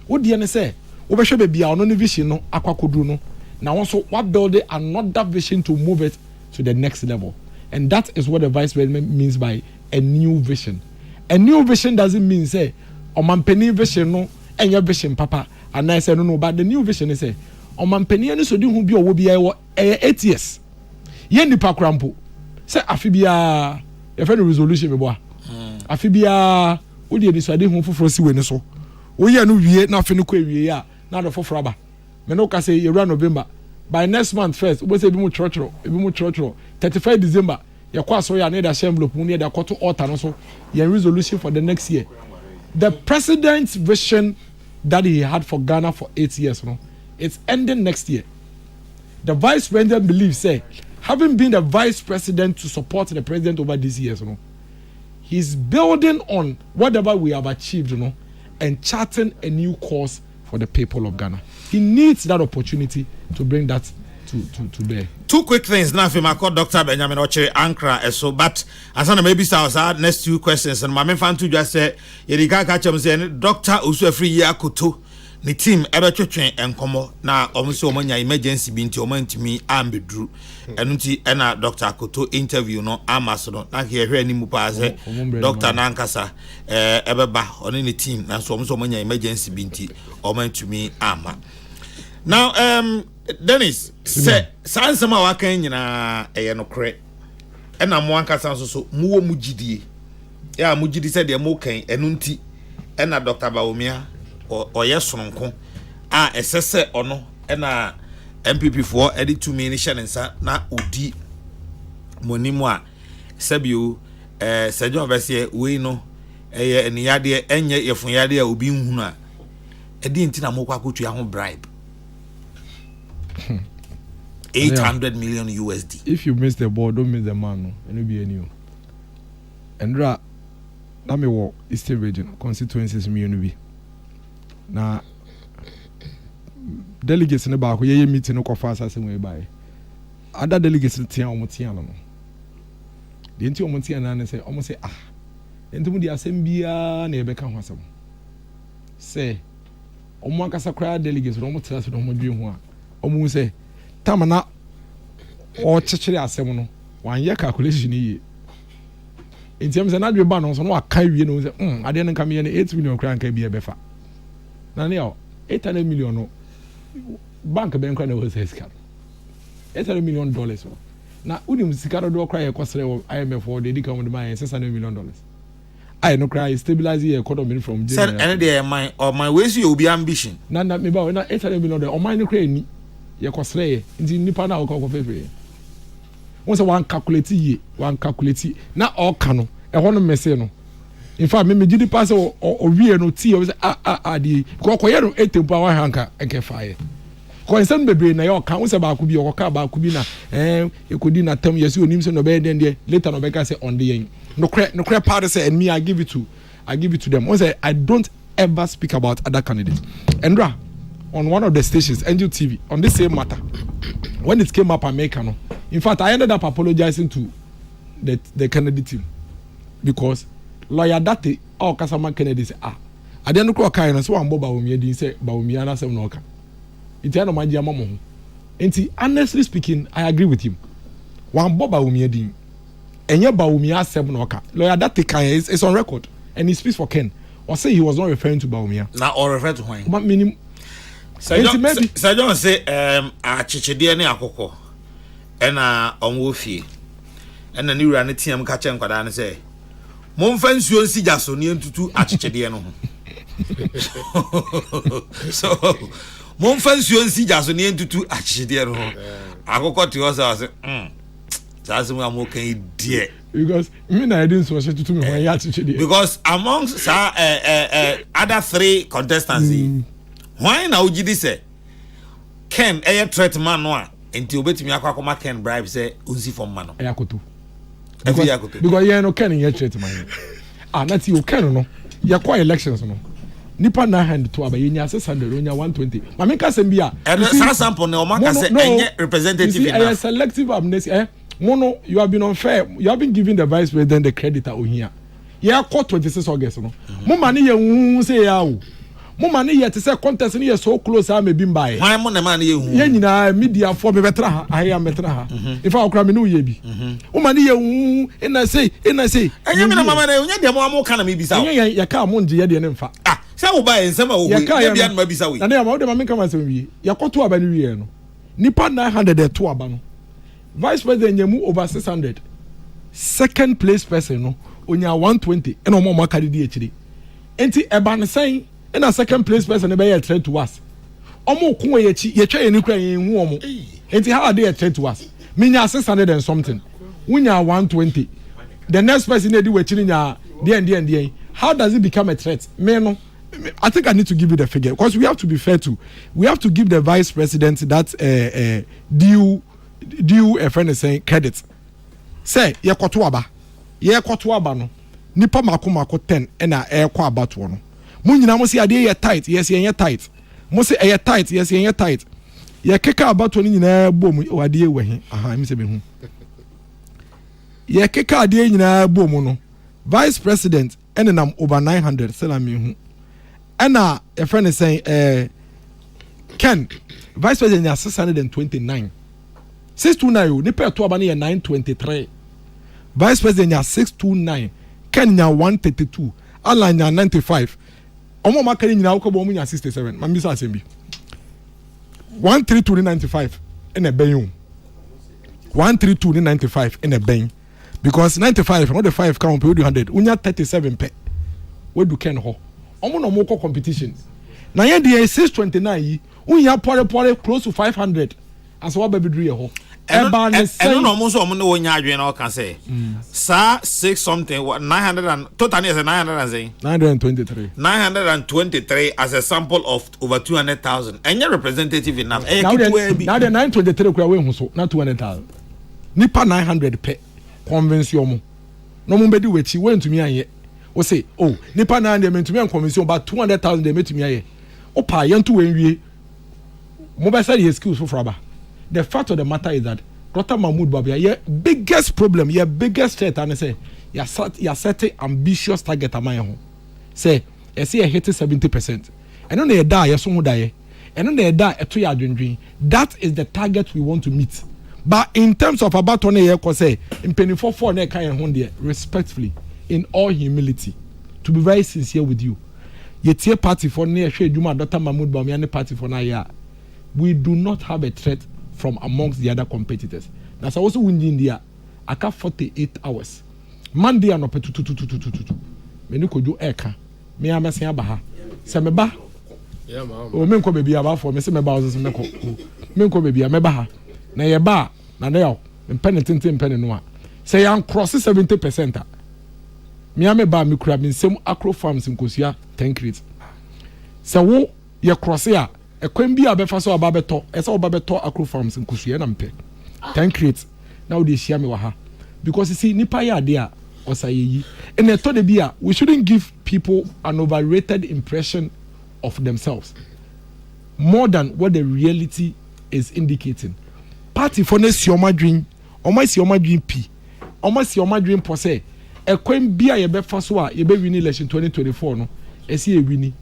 What the say? Obeshe baby a ono ne vision no akwakodu no. Now also what build another vision to move it to the next level. And that is what the vice president means by a new vision. A new vision doesn't mean say omampeni vision no enya vision papa and I say no but the new vision is say omampeni ani so di hu bi owo bi e 8 years. Ye nipa krampo say afibia e fe no resolution me bo afibia wo di so ade hu foforo si we ni so wo ye no wie na afi no kwa wie ya na do foforo aba me no ka say you run November by next month first we say bi mu trotro 35 December ya kwa so ya na da envelope mu ne da koto altar no so your resolution for the next year. The president's vision that he had for Ghana for 8 years no it's ending next year. The vice president believes say having been the vice president to support the president over these years no he's building on whatever we have achieved and charting a new course for the people of Ghana. He needs that opportunity to bring that to bear. Two quick things now for my call Dr. Benjamin Oche Ankra so but as I maybe start next 2 questions and my main fan to just say Yerika Kacham say Dr. Usu free year Koto ni team ebe twetwen enkomo na omso omanya emergency binti omantimi ambedru enunti ena Dr. Koto interview no amaso no na hwe ani mu pa se Dr. Nankasa ebeba oni ni team na so omso omanya emergency binti omantimi ama. Now Dennis say sansema wakan nyina eye no kre ena mo ankasa so muwo mugidie ya mugidi se de mo kan enunti ena Dr. Bawumia oye sononko a esese ono ena MPP for edi to me ni shanensa na odi monimu a sabio sejo bese we no eye eniyade enye yefunyade a obi nhunu a edi ntina mo kwa kotua ho bribe 800 million USD. If you miss the ball, don't miss the man. No, and it'll be any. And na me walk Eastern Region constituencies me be. Na delegates in the back, we meeting no fast as we by. Other delegates tia omotia no. The enti omotia na say almost say enti mu di asembia na ebe kan hwasam. Say omo akasa kra delegates no mo tira so no mo dwe ho a. Omo say tamana o chechire asem no wan ye calculation yi enti say na dwe ba no so no aka wie no say ade no kam ye na 8 million kra nka bi e befa na ne o 800 million no bank ben kra na ho say sika $800 million na unim sika do kra ye kwasre IMF for the dika mo man $600 million I no cry stabilize the economy from January. Sir, any day my ways you be ambition. Na me ba na $800 million o man no cry ni ye kwasre nti nipa na okọ fefe. Won say wan calculate na all kano e ho no mese no. In fact me gidi pass o wie no ti o say di ko ye no etempo wa hanka enke fire. Ko ensem bebre na ye oka won say ba ku bi oka ba ku bi na ekodi na tam yesi onim se no be den de later no be ka say on the yen. No credit part say and me I give it to them. Once I don't ever speak about other candidates. Endra on one of the stations, Angel TV, on the same matter, when it came up America, no. In fact, I ended up apologizing to the Kennedy team because lawyer Dati or Kasama Kennedy say I didn't know kind so I'm Boba Umi say Baumiana say no ka. It's no mind your mama. And honestly speaking, I agree with him. One Boba Umi and your Baumia 7 oka. Lawyer that is on record and he speaks for Ken. Or say he was not referring to Baumia. Now or refer to him. But meaning Sajon say a chichede ne akoko. Ena onwofie. Ena ni wura ne tiam ka che nkwada ne say. Momfa nsuo nsi jaso ne ntutu a chichede no ho. So momfa nsuo nsi jaso ne ntutu a chichede no ho. Akoko ti o say because me na didn't so to me when you because amongst other 3 contestants why na ugidi say Ken threat man no enti obetimi akwa Ken bribe say unsi from man no ayakoto because you no Ken ye threat man na ti o Ken no ya kwa elections no nipa na hand to aba yenya 600 onya 120 ma me ka sem bia and sample no ma ka say enye representative na selective amnesty Mono, you have been unfair. You have been giving the vice president the credit out here. Yeah, caught 26 August. No, money you say Mama ne yet say contest ne so close am bi mbae. Why mo na man ye hu? Ye nyina media for me betra ha, I am betra ha. If I okra me no ye bi. Mama ne ye hu, na say. Enye me na mama na onye de mo am ka na me bisa. Enye ye ka mo nje ye de ne mfa. Ah, say wo ba ensem a wo we, na bia na bisa we. Na ya ma wo de ma me kama say wi. Ya koto aba ne wi no. Nipa 900 to aba no. Vice President Nyemu over 600. Second place person no onya 120 and omo makari di echiri. Enti eba ne sen and a second place person be ye threat to us. Omo ko ye chi ye twa ye ni kura ye hu omo. Enti how are they a threat to us? Minya 600 and something. Unya 120. The next person dey we chiri nya dey. How does it become a threat? Me no. I think I need to give you the figure because we have to be fair too. We have to give the vice president that due a friend is saying credit. Say ye koto aba no nipa mako 10 na e kwa about no mo nyina mo se ade ye tight yes ye tight mo se ye tight yes ye tight ye keka about no nyina bom ade ye wahi aha mi se be hu ye keka ade nyina bom no vice president nam over 900 sela mi hu na a friend is saying Ken vice president ya 629 629 nipa to aba ne 923 vice president ya 629 Kenya 132 Alanya 95 omo makari nyina wo ko bo mu nya 67 mambisa asembi 132 95 ene ben 132 95 ene ben because 95 no the 5 count pe 100 unya 37 pe we do ken ho omo no mo ko competition na ye de 629 yi unya pore close to 500 as what baby do ye ho eba ne say no mo so mo ne wonya adwen na o kan say sa 6 something 900 and total is 923 as a sample of over 200,000 and your representative enough now the 923 kura we hu so na 200,000 nipa 900 pe convention mo no mo be di wechi we ntumi anye o say oh nipa 900 me ntumi an convention about 200,000 de metumi aye o pa ye nto we nwie mo be say the excuse for aba. The fact of the matter is that Dr. Mahmoud Babia, your biggest problem, your biggest threat, and I say, you set ambitious target at my home. Say, I see a hit 70%. And then they die, yes, someone die. And then they die a 2 year dream. That is the target we want to meet. But in terms of about 20 years, say, in penny for 4 neck, respectfully, in all humility, to be very sincere with you, yet your party for near shade, you Dr. Mahmoud Babia, and the party for now, we do not have a threat from amongst the other competitors. That's also win India. I got 48 hours. Monday and up to me no do eka. Me am say abaha. Se me ba. Yeah ma. O me ko baby aba for me se me ba o se me ko. Me ko baby me ba ha. Na ye ba na na yo. Mpene tenten mpene no a. Se yan cross 70%. Me am ba me kura me nsem acro farms nkosua 10 crates. Se wo ye cross ya ekwen bi abefa so ababeto ese obabeto acro farms nkusue na mpe 10 crates now they share me wa ha because you see nipa ya ade a osayeyi and eto de bia we shouldn't give people an overrated impression of themselves more than what the reality is indicating. Party for ne si omadwin pi omo si omadwin po se ekwen bia ye befa so a ye be win election 2024 no ese e wini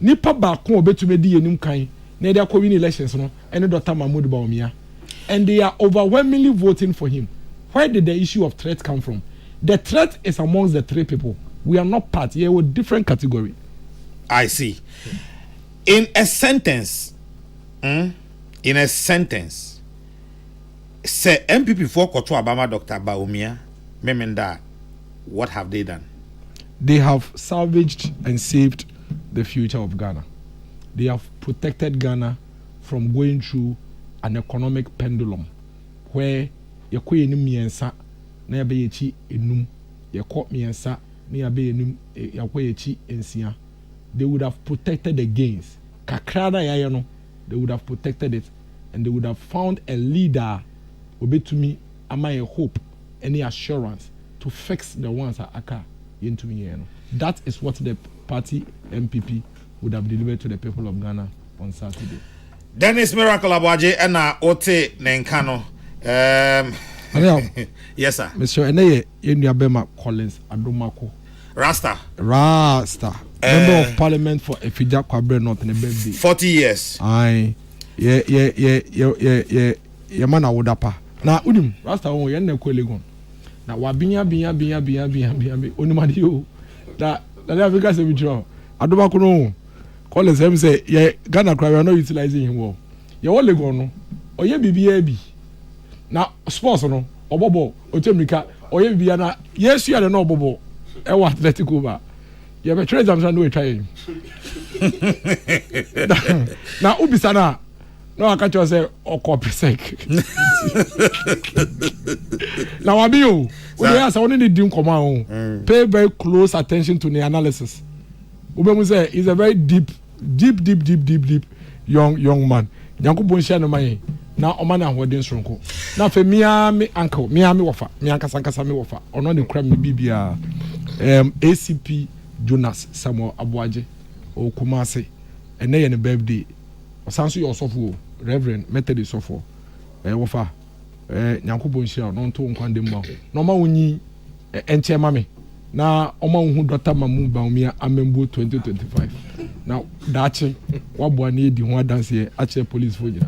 nipa ba ko obetumi di yenim kan na they are win elections no and Dr. Mahmoud Bawumia and they are overwhelmingly voting for him. Where did the issue of threat come from? The threat is amongst the 3 people. We are not part. Yeah, we're different category. I see. In a sentence, say MPP for Koto Abama Dr. Bawumia, Memenda, what have they done? They have salvaged and saved the future of Ghana. They have protected Ghana from going through an economic pendulum where you kwe enum miensa na ya be echi enum you kọ miensa na ya be enum ya kwe echi ensia. They would have protected the gains kakra na ya no, they would have protected it and they would have found a leader obetumi ama a hope any assurance to fix the ones that aka into me. That is what the party MPP would have delivered to the people of Ghana on Saturday. Dennis Miracle Abuaje and Ote Nenkano. Yes, sir. Mr. Eneye, Bema Collins, Adomako. Rasta. Member of Parliament for Efija Kwabre North in a birthday. 40 years. Aye. Yeah. Man, I would up. Now, Udim, Rasta, oh, you're not calling. Now, Wabinya, Unimadi, you. That Africa say withdraw. I don't know. Call us him say, yeah, Ghana cry, we are not utilizing him well. You're only gone, or ye BBAB. Now, sports, no, or Bobo, or Temika, or ye Biana. Yes, you are no Bobo. I want to let it go back. You have a treasure, I'm trying to try him. Now, Ubisana. No, I can't just say, or copy sake. Now, I mean, when you ask, I only do come on. Pay very close attention to the analysis. Ubemu say he's a very deep young man. Yanko Bonshia no money. Now, Omana wedding strong. Now, for me, uncle, me wafa, me uncle Sankasa me wafa, or not the crime BBR. ACP Jonas Samuel Abuaje, or Kumase, and they in a birthday. Sansu your software. Reverend Methodist sofo wofa nyankopon hia no nto nkwande mu no ma wonyi enche mame na oma hu Dr. Mamu Baumia amembo 2025 now dachi wabo na edi ho adanse ache police for jina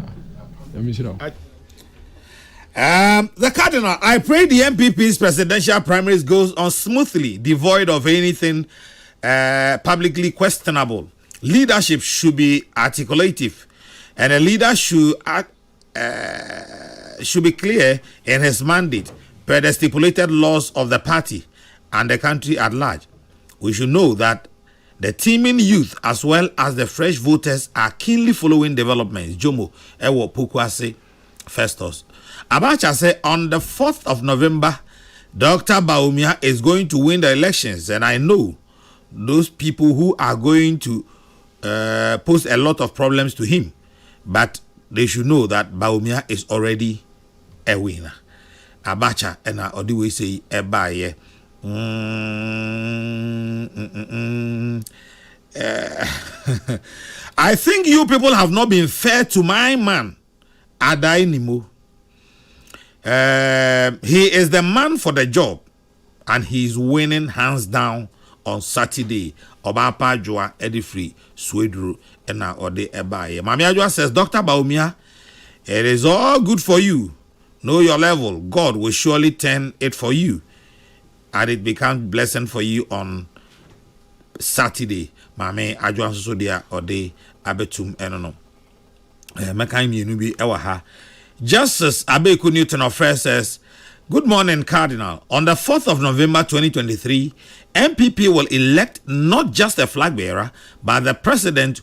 the Cardinal, I pray the MPP's presidential primaries goes on smoothly, devoid of anything publicly questionable. Leadership should be articulative, and a leader should be clear in his mandate per the stipulated laws of the party and the country at large. We should know that the teeming youth as well as the fresh voters are keenly following developments. Jomo Ewo Pukwase Festus. Abacha said on the 4th of November, Dr. Baumia is going to win the elections, and I know those people who are going to pose a lot of problems to him. But they should know that Baumia is already a winner. Abacha and Odiwe say Ebaye. I think you people have not been fair to my man, Adai Nimo. He is the man for the job, and he is winning hands down on Saturday. Obapa Joa Edifree Swedru and Ode Ebaye. Mami Ajua says, Dr. Baumia, it is all good for you. Know your level. God will surely turn it for you, and it becomes blessing for you on Saturday. Mami Ajua Sodia Ode Abetum Enono. Mekaimi Nubi Ewaha. Justice Abeku Newton of Fair says, good morning, Cardinal. On the 4th of November 2023, MPP will elect not just a flag bearer, but the president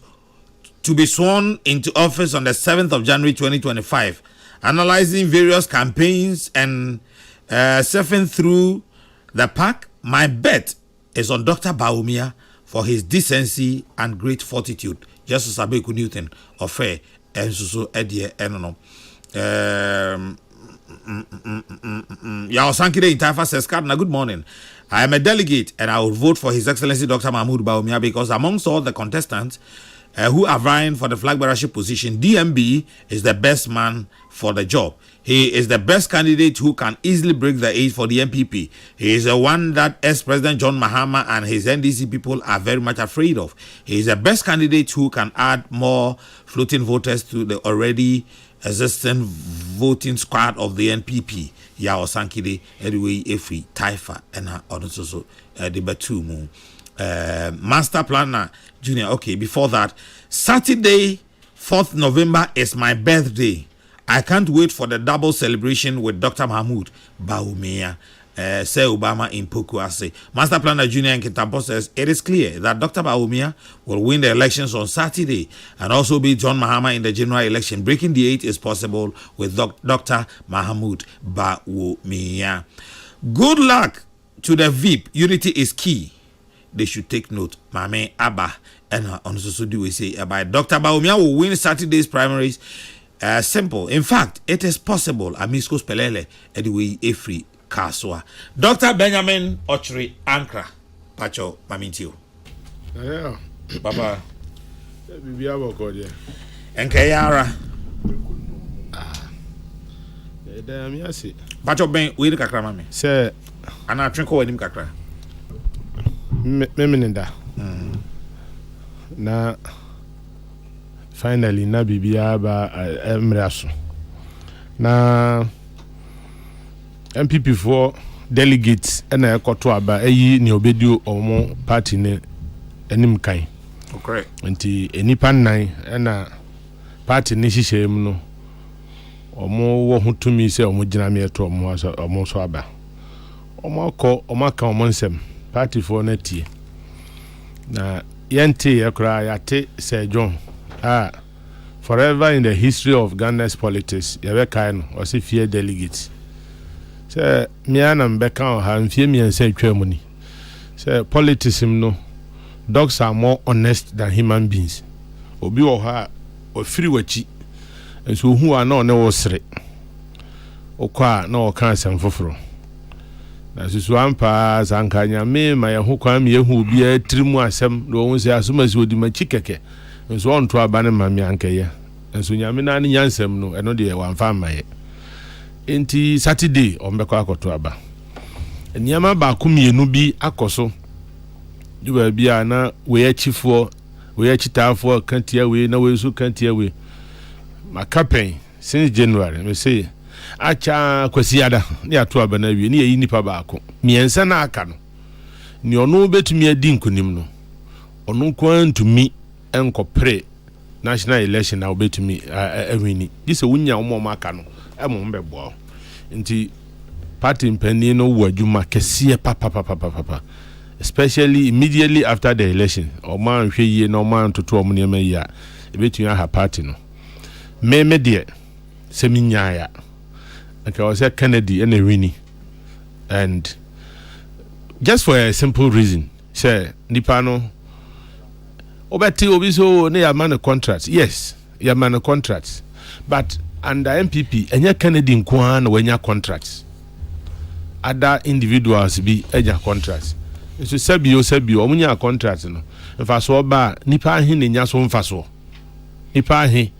to be sworn into office on the 7th of January 2025. Analyzing various campaigns and surfing through the pack, my bet is on Dr. Baumia for his decency and great fortitude. Justice Abeku Newton of Fair and Susu Edie Enono. Yao Sankide in Taifa says, Cardinal, good morning. I am a delegate and I will vote for His Excellency Dr. Mahmoud Baumia because amongst all the contestants who are vying for the flag bearership position, DMB is the best man for the job. He is the best candidate who can easily break the age for the MPP. He is the one that ex-President John Mahama and his NDC people are very much afraid of. He is the best candidate who can add more floating voters to the already existing voting squad of the NPP. Yao Sankide, anyway, Efri, Taifa, and also the Batumu. Master Planner Junior. Okay, before that, Saturday, 4th November is my birthday. I can't wait for the double celebration with Dr. Mahmoud Baumia. Say Obama in Pokuase. Master Planner Junior in Kitampo says it is clear that Dr. Baumia will win the elections on Saturday and also beat John Mahama in the general election. Breaking the 8 is possible with Dr. Mahmoud Baumia. Good luck to the VIP. Unity is key. They should take note. Mame Abba and also do we say about Dr. Baumia will win Saturday's primaries. Simple. In fact, it is possible. Amisko Spelele anyway Efri Kaswa. Dr. Benjamin Ochri Ankra Pacho Mamintio. Yeah. Baba. Bibia boko dia. Enkayara. Damn yasi. Pacho Ben we kakra mame. Say ana twenko wanim kakra. Meminenda. na finally na bibia ba emraso na MPP for delegates na ekoto aba eyi ne obedio omo party ne enim kan okay nti enipa nan na party ne hihye no omo wo hutumi se omo gina me eto omo so aba omo aka omo nsem party for na tie na yente yakra yate Sir John forever in the history of Ghana's politics yawe kai no o se fear delegates se miana mbeka o ha mfie miensa atwam ni se politics no dogs are more honest than human beings obi wo ha o firi wachi enso hu a na o ne wo sere okwa na o kan asem foforo na susu ampa sankanya me ma ye ho kwa me hu obi a trimu asem no won se asomasi odi ma chikeke enso on to aba ne ma me ankeye enso nyame na ne nyansem no eno de wanfa maye enti Saturday ombekọ akoto aba enyama ba kumienu bi akoso juba bia na we achifo we achitafo kantia we na we su kantia we makapen since January me say acha kwasiada ne ato aba na wie ne yi nipa baako miensa na aka no ni ono betumi adi nkonim no ono kwantumi enkopre national election na obetumi awini dise wunya omo maka no emo mbebo nti party mpani no wadwuma kese papa especially immediately after the election o man hwe yie no man toto omo ne mayi a ebetumi aha party no me de seminya ya okay was a Kennedy and a winnie and just for a simple reason say nipa no obeti obi so ne ya man contract yes ya man contract but under MPP enya Kennedy nko na wanya contracts other individuals be enya contracts so sabio omunya contract no mfaso oba nipa ahe ne nya so mfaso nipa ahe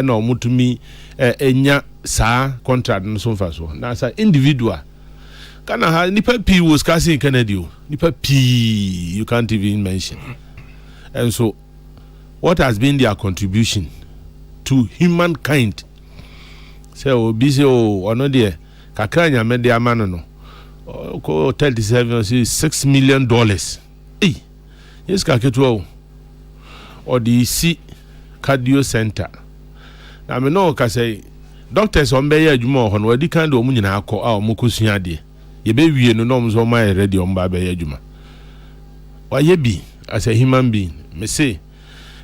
na omutumi enya sa contract no so mfaso na sa individual kana ha nipa p was kasi Kennedy nipa p you can't even mention. And so what has been their contribution to humankind? So busy ono de kakanya me de amano no ko 37 $6 million. Yes kaketo or the C cardio center. Na me no ka say doctors on be ya adwuma ho no adi kan de omu nyina akọ a omu kosua de ye be wie no no so ma ready on ba be ya adwuma wa ye bi as a human being me say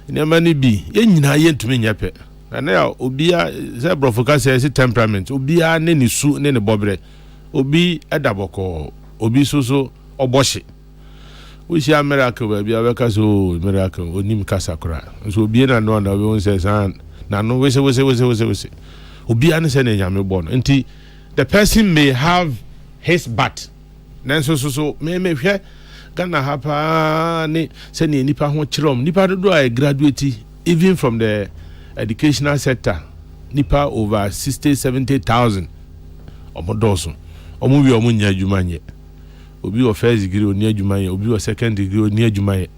nyama ni bi ye nyina ye ntumi nyape na ya obia ze brofoka say temperament obia ne ni su ne ne bobre obi edaboko obi so obohye we see miracle ba bia be ka so miracle onim kasa kura so obi na no na we won say san na no we say obi an say na nyame bo no nti the person may have his but then so me hwe Ghana hapa ne say ni nipa ho chirom nipa do a graduate even from the educational sector nipa over 60,000-70,000 omodoso omo wi omo nya adwuma nye obi o first degree oni adwuma nye obi o second degree oni adwuma nye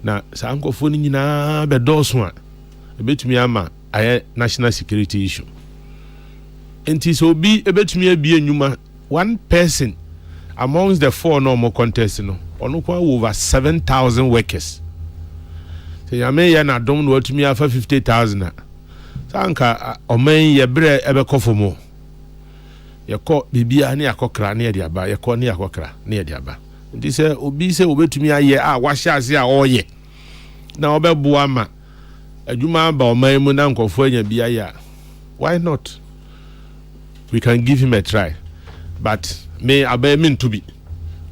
na sankofo ni nyina be doso a ebetumi ama aye national security issue enti so obi ebetumi abie nyuma one person amongst the four normal contest no ono kwa over 7,000 workers say yame ya na dom no atumi afa 50,000 sanka oman ye bre ebe kofomo yeko bibia ne yakokra ne yede aba yeko ne yakokra ne yede aba ndi se obi se obetumi aye a wahye ase a oye na obebo ama adwuma ba oman mu na nkofo anya bia ya why not we can give him a try but me abai min to be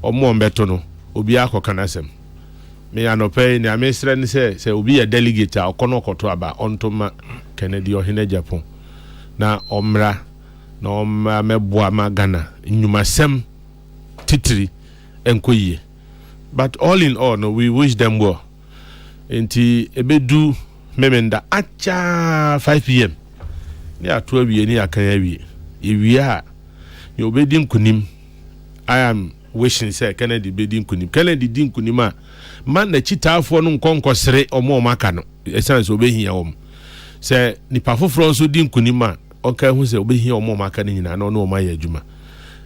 omo mbeto no obi akoka nasem me anope ni amesre ni se obi a delegate a okono koto aba ontoma Kennedy ohene Japan na omra na omma meboa ma Ghana nyumasem titiri enkoyie but all in all no we wish them well enti ebedu memenda acha 5 pm ni atwa wie ni akan awie ewia a you obedi nkunim I am wishing say Kennedy be din kunim Kennedy din kunima man na chitaafo no nkonkosere omo maka no essence obehia om say nipa foforo nso din kunima okay hu say obehia omo maka ni nyina no no maye adwuma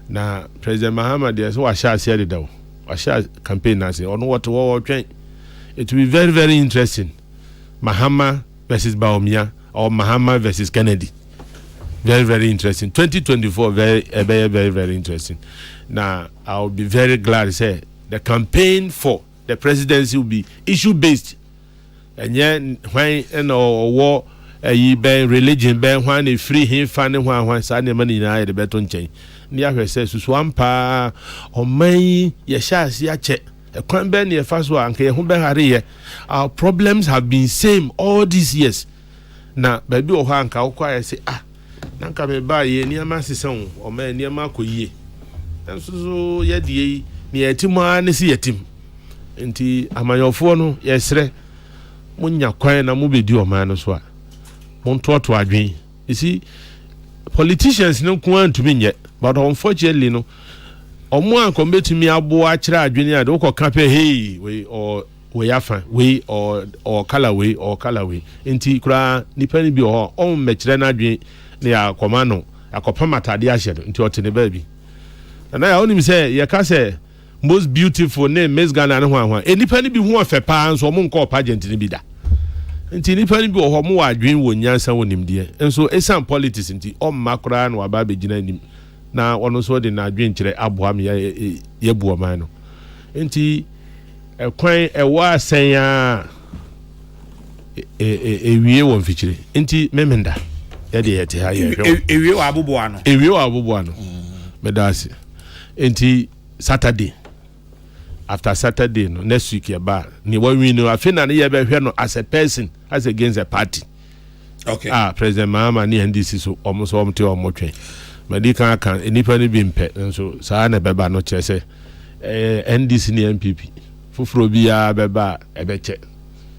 na President Mahama dey so wa sha ase de dawo wa sha campaign na say ono what twen it will be very very interesting Mahama versus Bawumia or Mahama versus Kennedy. Very, very interesting. 2024, very, very interesting. Now, I'll be very glad to say the campaign for the presidency will be issue-based. And yet, when war, religion, when free him, finding when Sunday money in the beton chain. Near says, Swampa, or may, yeshas, yache, a cranberry, a fast one, our problems have been same all these years. Now, baby, or hanka, or say, nanka me ba ye niama sesan o ma niama koyie enso ye die ni yatim an si yatim enti amanyofo no yesre munya kwan na mu bedi o ma no so a montoto adwen you see politicians no kwan to me but unfortunately no omo an kombetumi abo a kira adwen a de ko kape hey we or we afa we or color way enti kura nipa ni bi o mekire na adwen ne akoma no akopa matade ahye do nti otene baabi na ya onim say ye ka say most beautiful name Miss Ghana ne ho enipa ni bi ho ofe pa nso mo nko pageant ni bi da nti nipa ni bi ho mo wadwen wo nyansa wonim de enso esan politics nti makura na waba begina nim na ono so de na adwen kire aboa me ye buo man no nti ekwan ewa asen a ewie won fichire nti memenda yede yete ha ye ewie wa aboboa no medasi enti Saturday after Saturday no next week ya ba ni wa win no afina ne ye be hwe no as a person as against a party okay President Mahama ni NDC so almost omte omotwe medical kan enipa ni bi mpe so saa na beba no kire se NDC ni MPP fufuro bi ya beba ebeche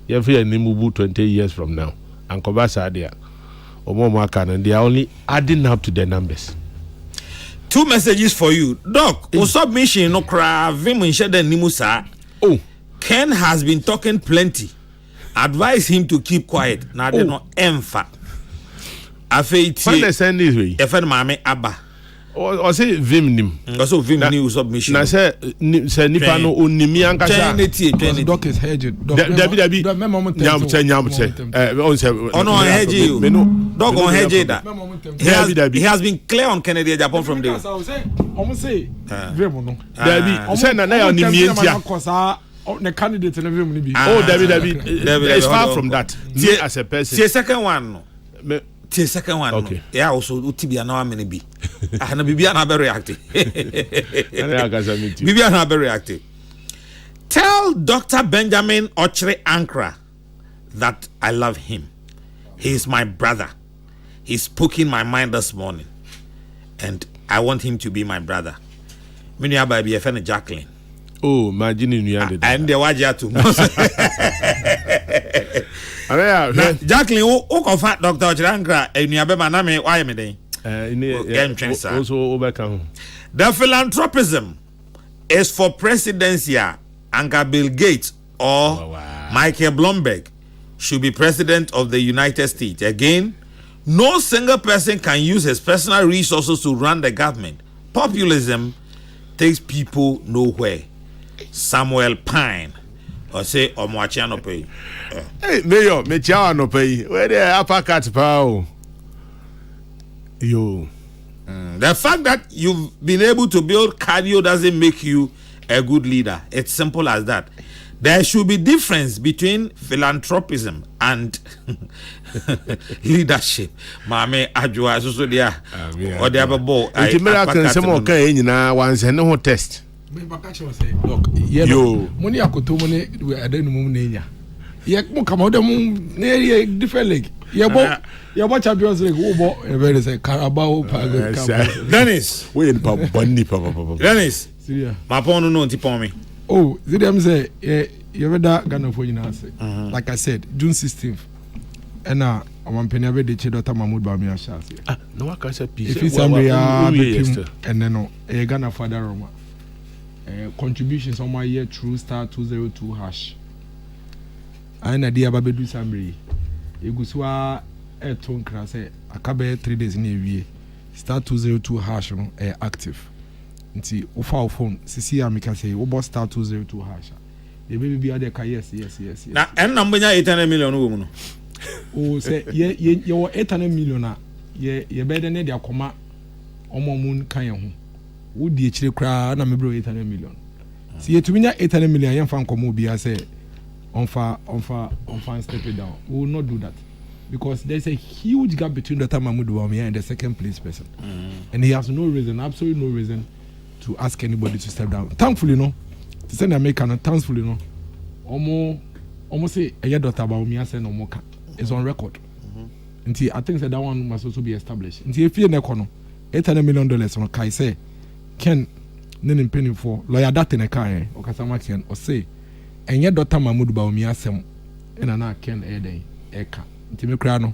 ye fe ni mubu 20 years from now ankoba sadia and they are only adding up to the numbers. 2 messages for you. Doc, submission no cry nimusa. Oh, Ken has been talking plenty. Advise him to keep quiet. Now they no emfa. Afaiti. Send this way. Efen mame abba. Or say vim nim. Also vim new submission. Na say nipa no onimi ankasa. Doc is hedged. Dabi. Nyamche. On say. Ono hedge you. Doc on hedge that. He has been clear on Kennedy Japan from there. Almost say vim no. Dabi. Say na onimi entia. The candidate in the room be. Oh, Dabi. It's far from that. Me as a person. The second one. The second one. Okay. Yeah, also Utibia no many be. And Bibia na very reactive. Bibia na very reactive. Tell Dr. Benjamin Ochre Ankra that I love him. He is my brother. He spoke in my mind this morning. And I want him to be my brother. Many are by BFN Jacqueline. Oh, imagine you had and the waja too. Jacqueline, who confront Dr. Ochrankra, and you have been name, why am I also overcome. The philanthropism is for presidency, Anka Bill Gates or Michael Bloomberg should be president of the United States. Again, no single person can use his personal resources to run the government. Populism takes people nowhere. Samuel Pine or say Omwachiano pay. Hey, Mayor, Mechiano pay. Where the upper cat pow? Yo. The fact that you've been able to build cardio doesn't make you a good leader. It's simple as that. There should be difference between philanthropism and leadership. Mame Ajua so dia. Or the other ball. American some okay nyina once and no test. Look, yo, money akoto money we adenu mum nenya. Ye mo come out them near different league. Ye bo Champions League wo bo very say Carabao Dennis, we in papa. Dennis. Syria. My phone no ntipon me. Oh, them say you better Ghana for you now say. Like I said, June 16th. And I'm penny be the Dr. Mahmoud Bawumia shall say. No, I can say peace. If it's somebody and then no, Ghana for that Roma. contributions on my year through star 202 hash. I na dia babedu samri. Eguswa eton kra say akabe 3 days in a wie. Star 202 hash no active. Nti ofa phone sisi amika say wo star 202 hash. The baby be there ka yes. Na en number nya 800 million wo mu no. Oh say ye 800 million na ye be de ne dia koma omomun kan ye ho. Wo di chire kra na me bro 800 million. Si ye tuminya 800 million yen fan komo bia say on step it down. We will not do that because there's a huge gap between Dr. Mahmoud Bawumia and the second place person, and he has no reason, absolutely no reason, to ask anybody to step down. Thankfully, no, to send American, thankfully, no, almost say a year Dr. Bawumia said no more. It's on record. Until I think that one must also be established. Until if you're $800 million on Kai say, Ken, then penny for lawyer that in a car, or Kasama Ken, or say. And yet Dr. Mahmoud Bawumia sem and na ken eden eka nti me kra no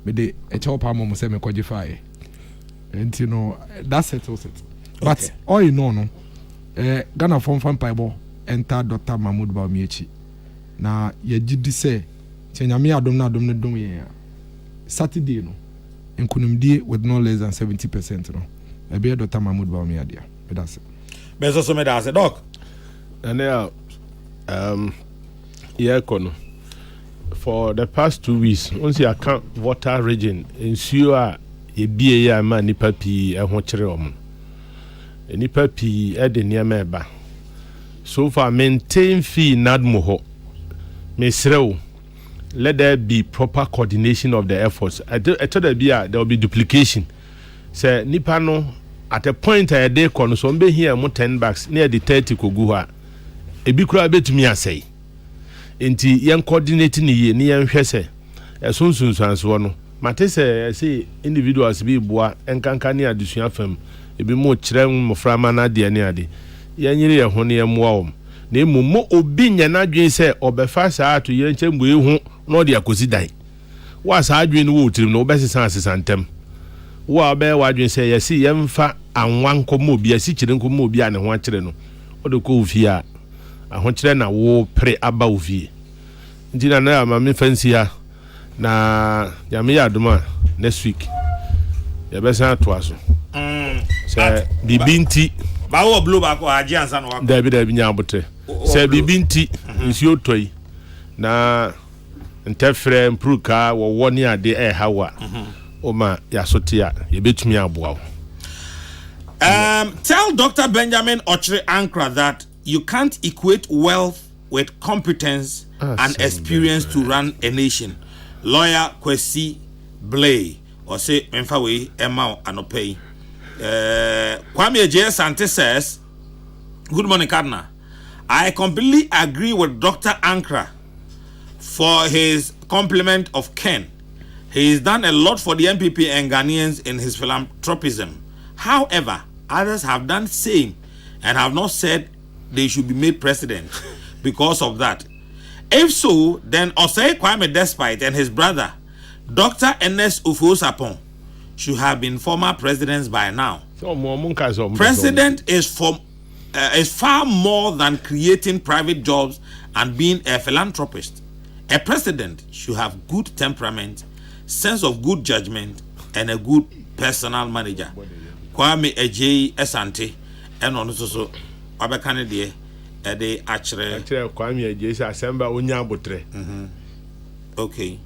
me de e chop am say me qualify and you know that settles it. But okay. All you know no Ghana from Paibo enter Dr. Mahmoud Bawumia chi na ye gidi say nyame adom na adom ne dom ye Saturday no nkunumdie with no less than 70% no e be Dr. Mahmoud Bawumia dia be that's it. Bezo so me da say doc and kono for the past 2 weeks once you account water region ensure ye bie ya ma nipa pi ho kire om nipa pi e de niam eba so far maintain fee nadmo ho mesrew let there be proper coordination of the efforts. I told there will be duplication say nipa no at a point a day kono so mbe here mo 10 bucks near the 30 kogu ha ebi kura betumi asai enti yen coordinate ni ye ni yen hwese esunsunsanso no mate say individuals bi boa enkanka ni adesua fam ebi mo kire moframa na de ni ade yen yire ye ho ne yemoa om na emmo obi nya na dwen say obefa saa to yen chembu ehu no de akosi dan wa saa dwen no wo tirim no obesesa asesantem wa be wa dwen say yesi yemfa anwan komo obi asi kire komo obi ane ho akire no odeko ofia ahokyere na wo pre aba ovie ndina na ma me fancy ha na ya me yadoma next week ya besa to aso se bibinti ba wo blow back o agi ansa no wa David nya abote se bibinti nsi otoi na ntefre impruka wo woni ade hawa o ma ya sotia ye betumi aboa. Tell Dr. Benjamin Ochre Ankra that you can't equate wealth with competence and experience to run a nation. Lawyer Kwesi Blay or say Menfawe Emma Anopei. Kwame J. Sante says, good morning, Cardinal. I completely agree with Dr. Ankra for his compliment of Ken. He has done a lot for the MPP and Ghanaians in his philanthropism. However, others have done same and have not said they should be made president because of that. If so, then Osei Kwame Despite and his brother, Dr. Ernest Ufo-Sapon, should have been former presidents by now. President is far more than creating private jobs and being a philanthropist. A president should have good temperament, sense of good judgment, and a good personal manager. Kwame Ejei Asante and also Abekane de Ede Achre Kwame Ejei Asemba Onya Abotre. Okay.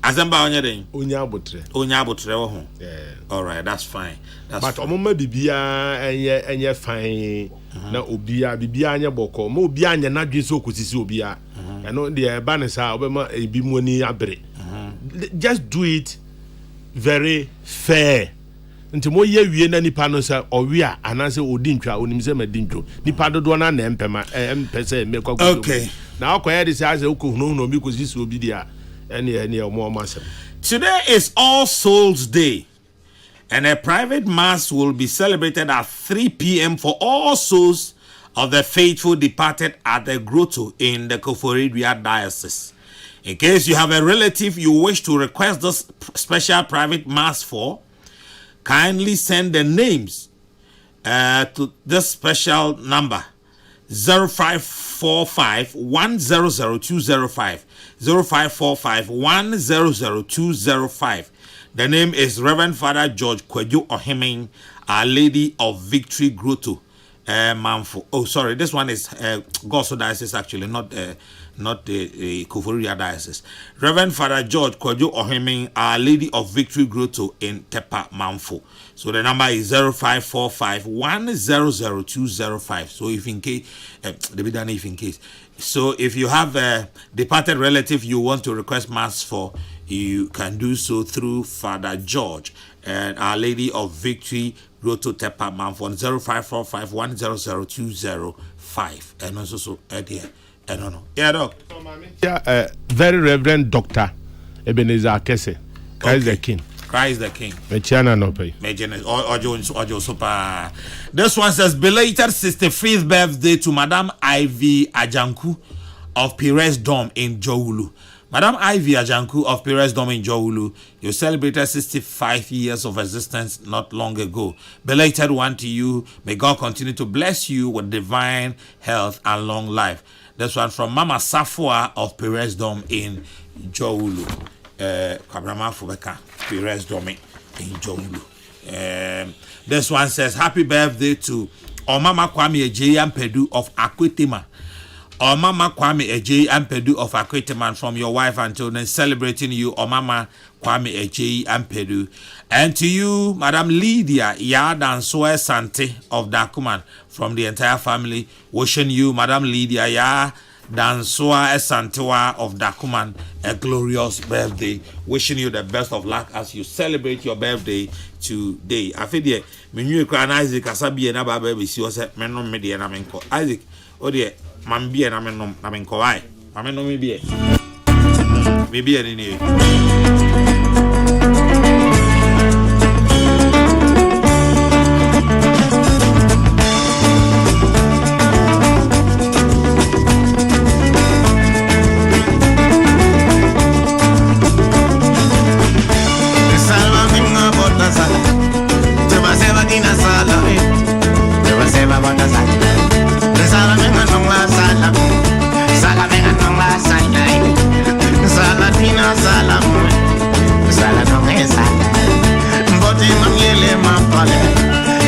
Azamba Onya Abotre ho. Yeah. All right, that's fine. But omoma bibia enye fine na obia bibia anya boko ma obia anya na dwe so kosisi obia. No the banisa obema ebi mu ni abere. Just do it very fair. Nti mo ye wie na nipa no se owe a anase odi ntwa onim se ma di ntwo nipa dodo na na empema empese me kwa. Okay. Na akoya de se ase ukohunu no bi kosisi obi dia ene omo masem. Today is All Souls Day, and a private mass will be celebrated at 3 p.m. for all souls of the faithful departed at the grotto in the Koforidua Diocese. In case you have a relative you wish to request this special private mass for, kindly send the names to this special number 0545 100205. 0545 100205. The name is Reverend Father George Kwadwo Ohiming, Our Lady of Victory Grotto, Manfo. Oh, sorry, this one is Gospel Diocese actually, not the Koforia Diocese. Reverend Father George Kwadwo Ohiming, Our Lady of Victory Grotto in Tepa Manfo. So the number is 0545 100205. So if in case, if in case. So if you have a departed relative you want to request mass for, you can do so through Father George and Our Lady of Victory Grotto Tepa Manfo on 0545 100205. And also so there. I don't know. Yeah, Doc. Yeah, very Reverend Doctor Ebenezer Akese. Christ the King. Christ the King. Mechiana no pay. Ojo super. This one says belated 65th birthday to Madame Ivy Ajanku of Pires Dome in Jowulu. Madame Ivy Ajanku of Pires Dome in Jowulu, you celebrated 65 years of existence not long ago. Belated one to you. May God continue to bless you with divine health and long life. This one from Mama Safua of Pires Dome in Jowulu. Kabrama Fubeka, Pires Dome in Jowulu. This one says, happy birthday to Omama Kwame Eje Ampedu of Akwetima. Omama Kwame Eje Ampedu of Akwetima, from your wife and children, celebrating you, Omama Kwame Eje Ampedu. And to you, Madam Lydia Yadansoe Sante of Dakuman, from the entire family, wishing you, Madam Lydia Yadansoe Santewa of Dakuman, a glorious birthday. Wishing you the best of luck as you celebrate your birthday today. I feel the menu cry Isaac Asabi and Abba baby, she was at Menon Media and Amenko. Isaac, oh dear, Mambi and Amenko. Why? Ameno maybe any.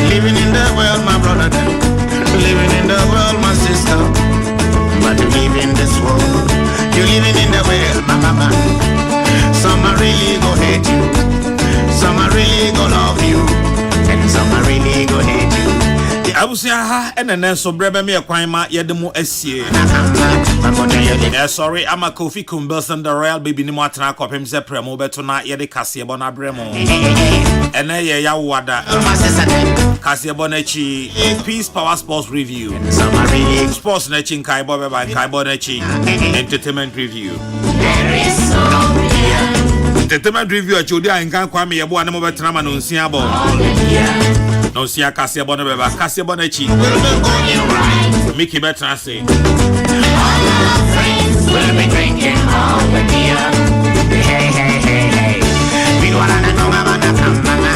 Living in the world, my brother, living in the world, my sister, but you live in this world, you living in the world, my mama. Some are really go hate you, some are really go love you, and some are really go hate you. I was here and then so brother me a crime yedemo SCA. Sorry, I'm a Kofi Kumbelson, the Royal Baby Nimotana cop him Zepremo Betona Yedi Cassiabona Bremo. And then Yawada Cassiabonechi Peace Power Sports Review. Sports Netching Kaibo by Kaibonechi Entertainment Review. Entertainment Review at Judia and Kwame Yabo and Mobetrama Nunciabo. No sia Cassiabona Beba, Cassiabonechi. Mickey Betra say. All our friends will be drinking all the beer. Hey, hey, hey, hey. We don't wanna know about the mama.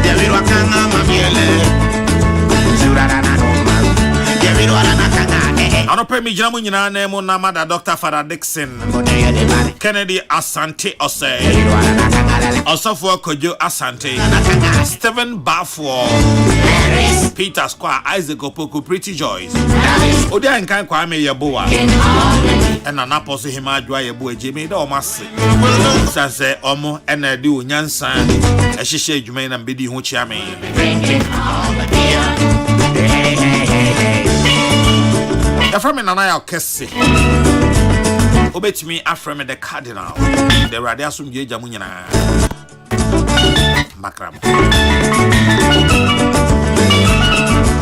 Yeah, we don't wanna know about I don't pay me Jamunina name on Namada Dr. Father Dixon. Kennedy Asante Ose. Osofo Kojo Asante. Stephen Bafo. Peter Square Isaac Opoku Pretty Joyce. Odia Nkan Kwame Yeboa. And an apostle him adwa Yeboa Jimmy Domasi. Sanse Omo and I do Nyansan. A shisha Jumain and Bidi Huchiame. From an eye, Kessi. Obey me after me the Cardinal. The Radiasum Jamunina Macram.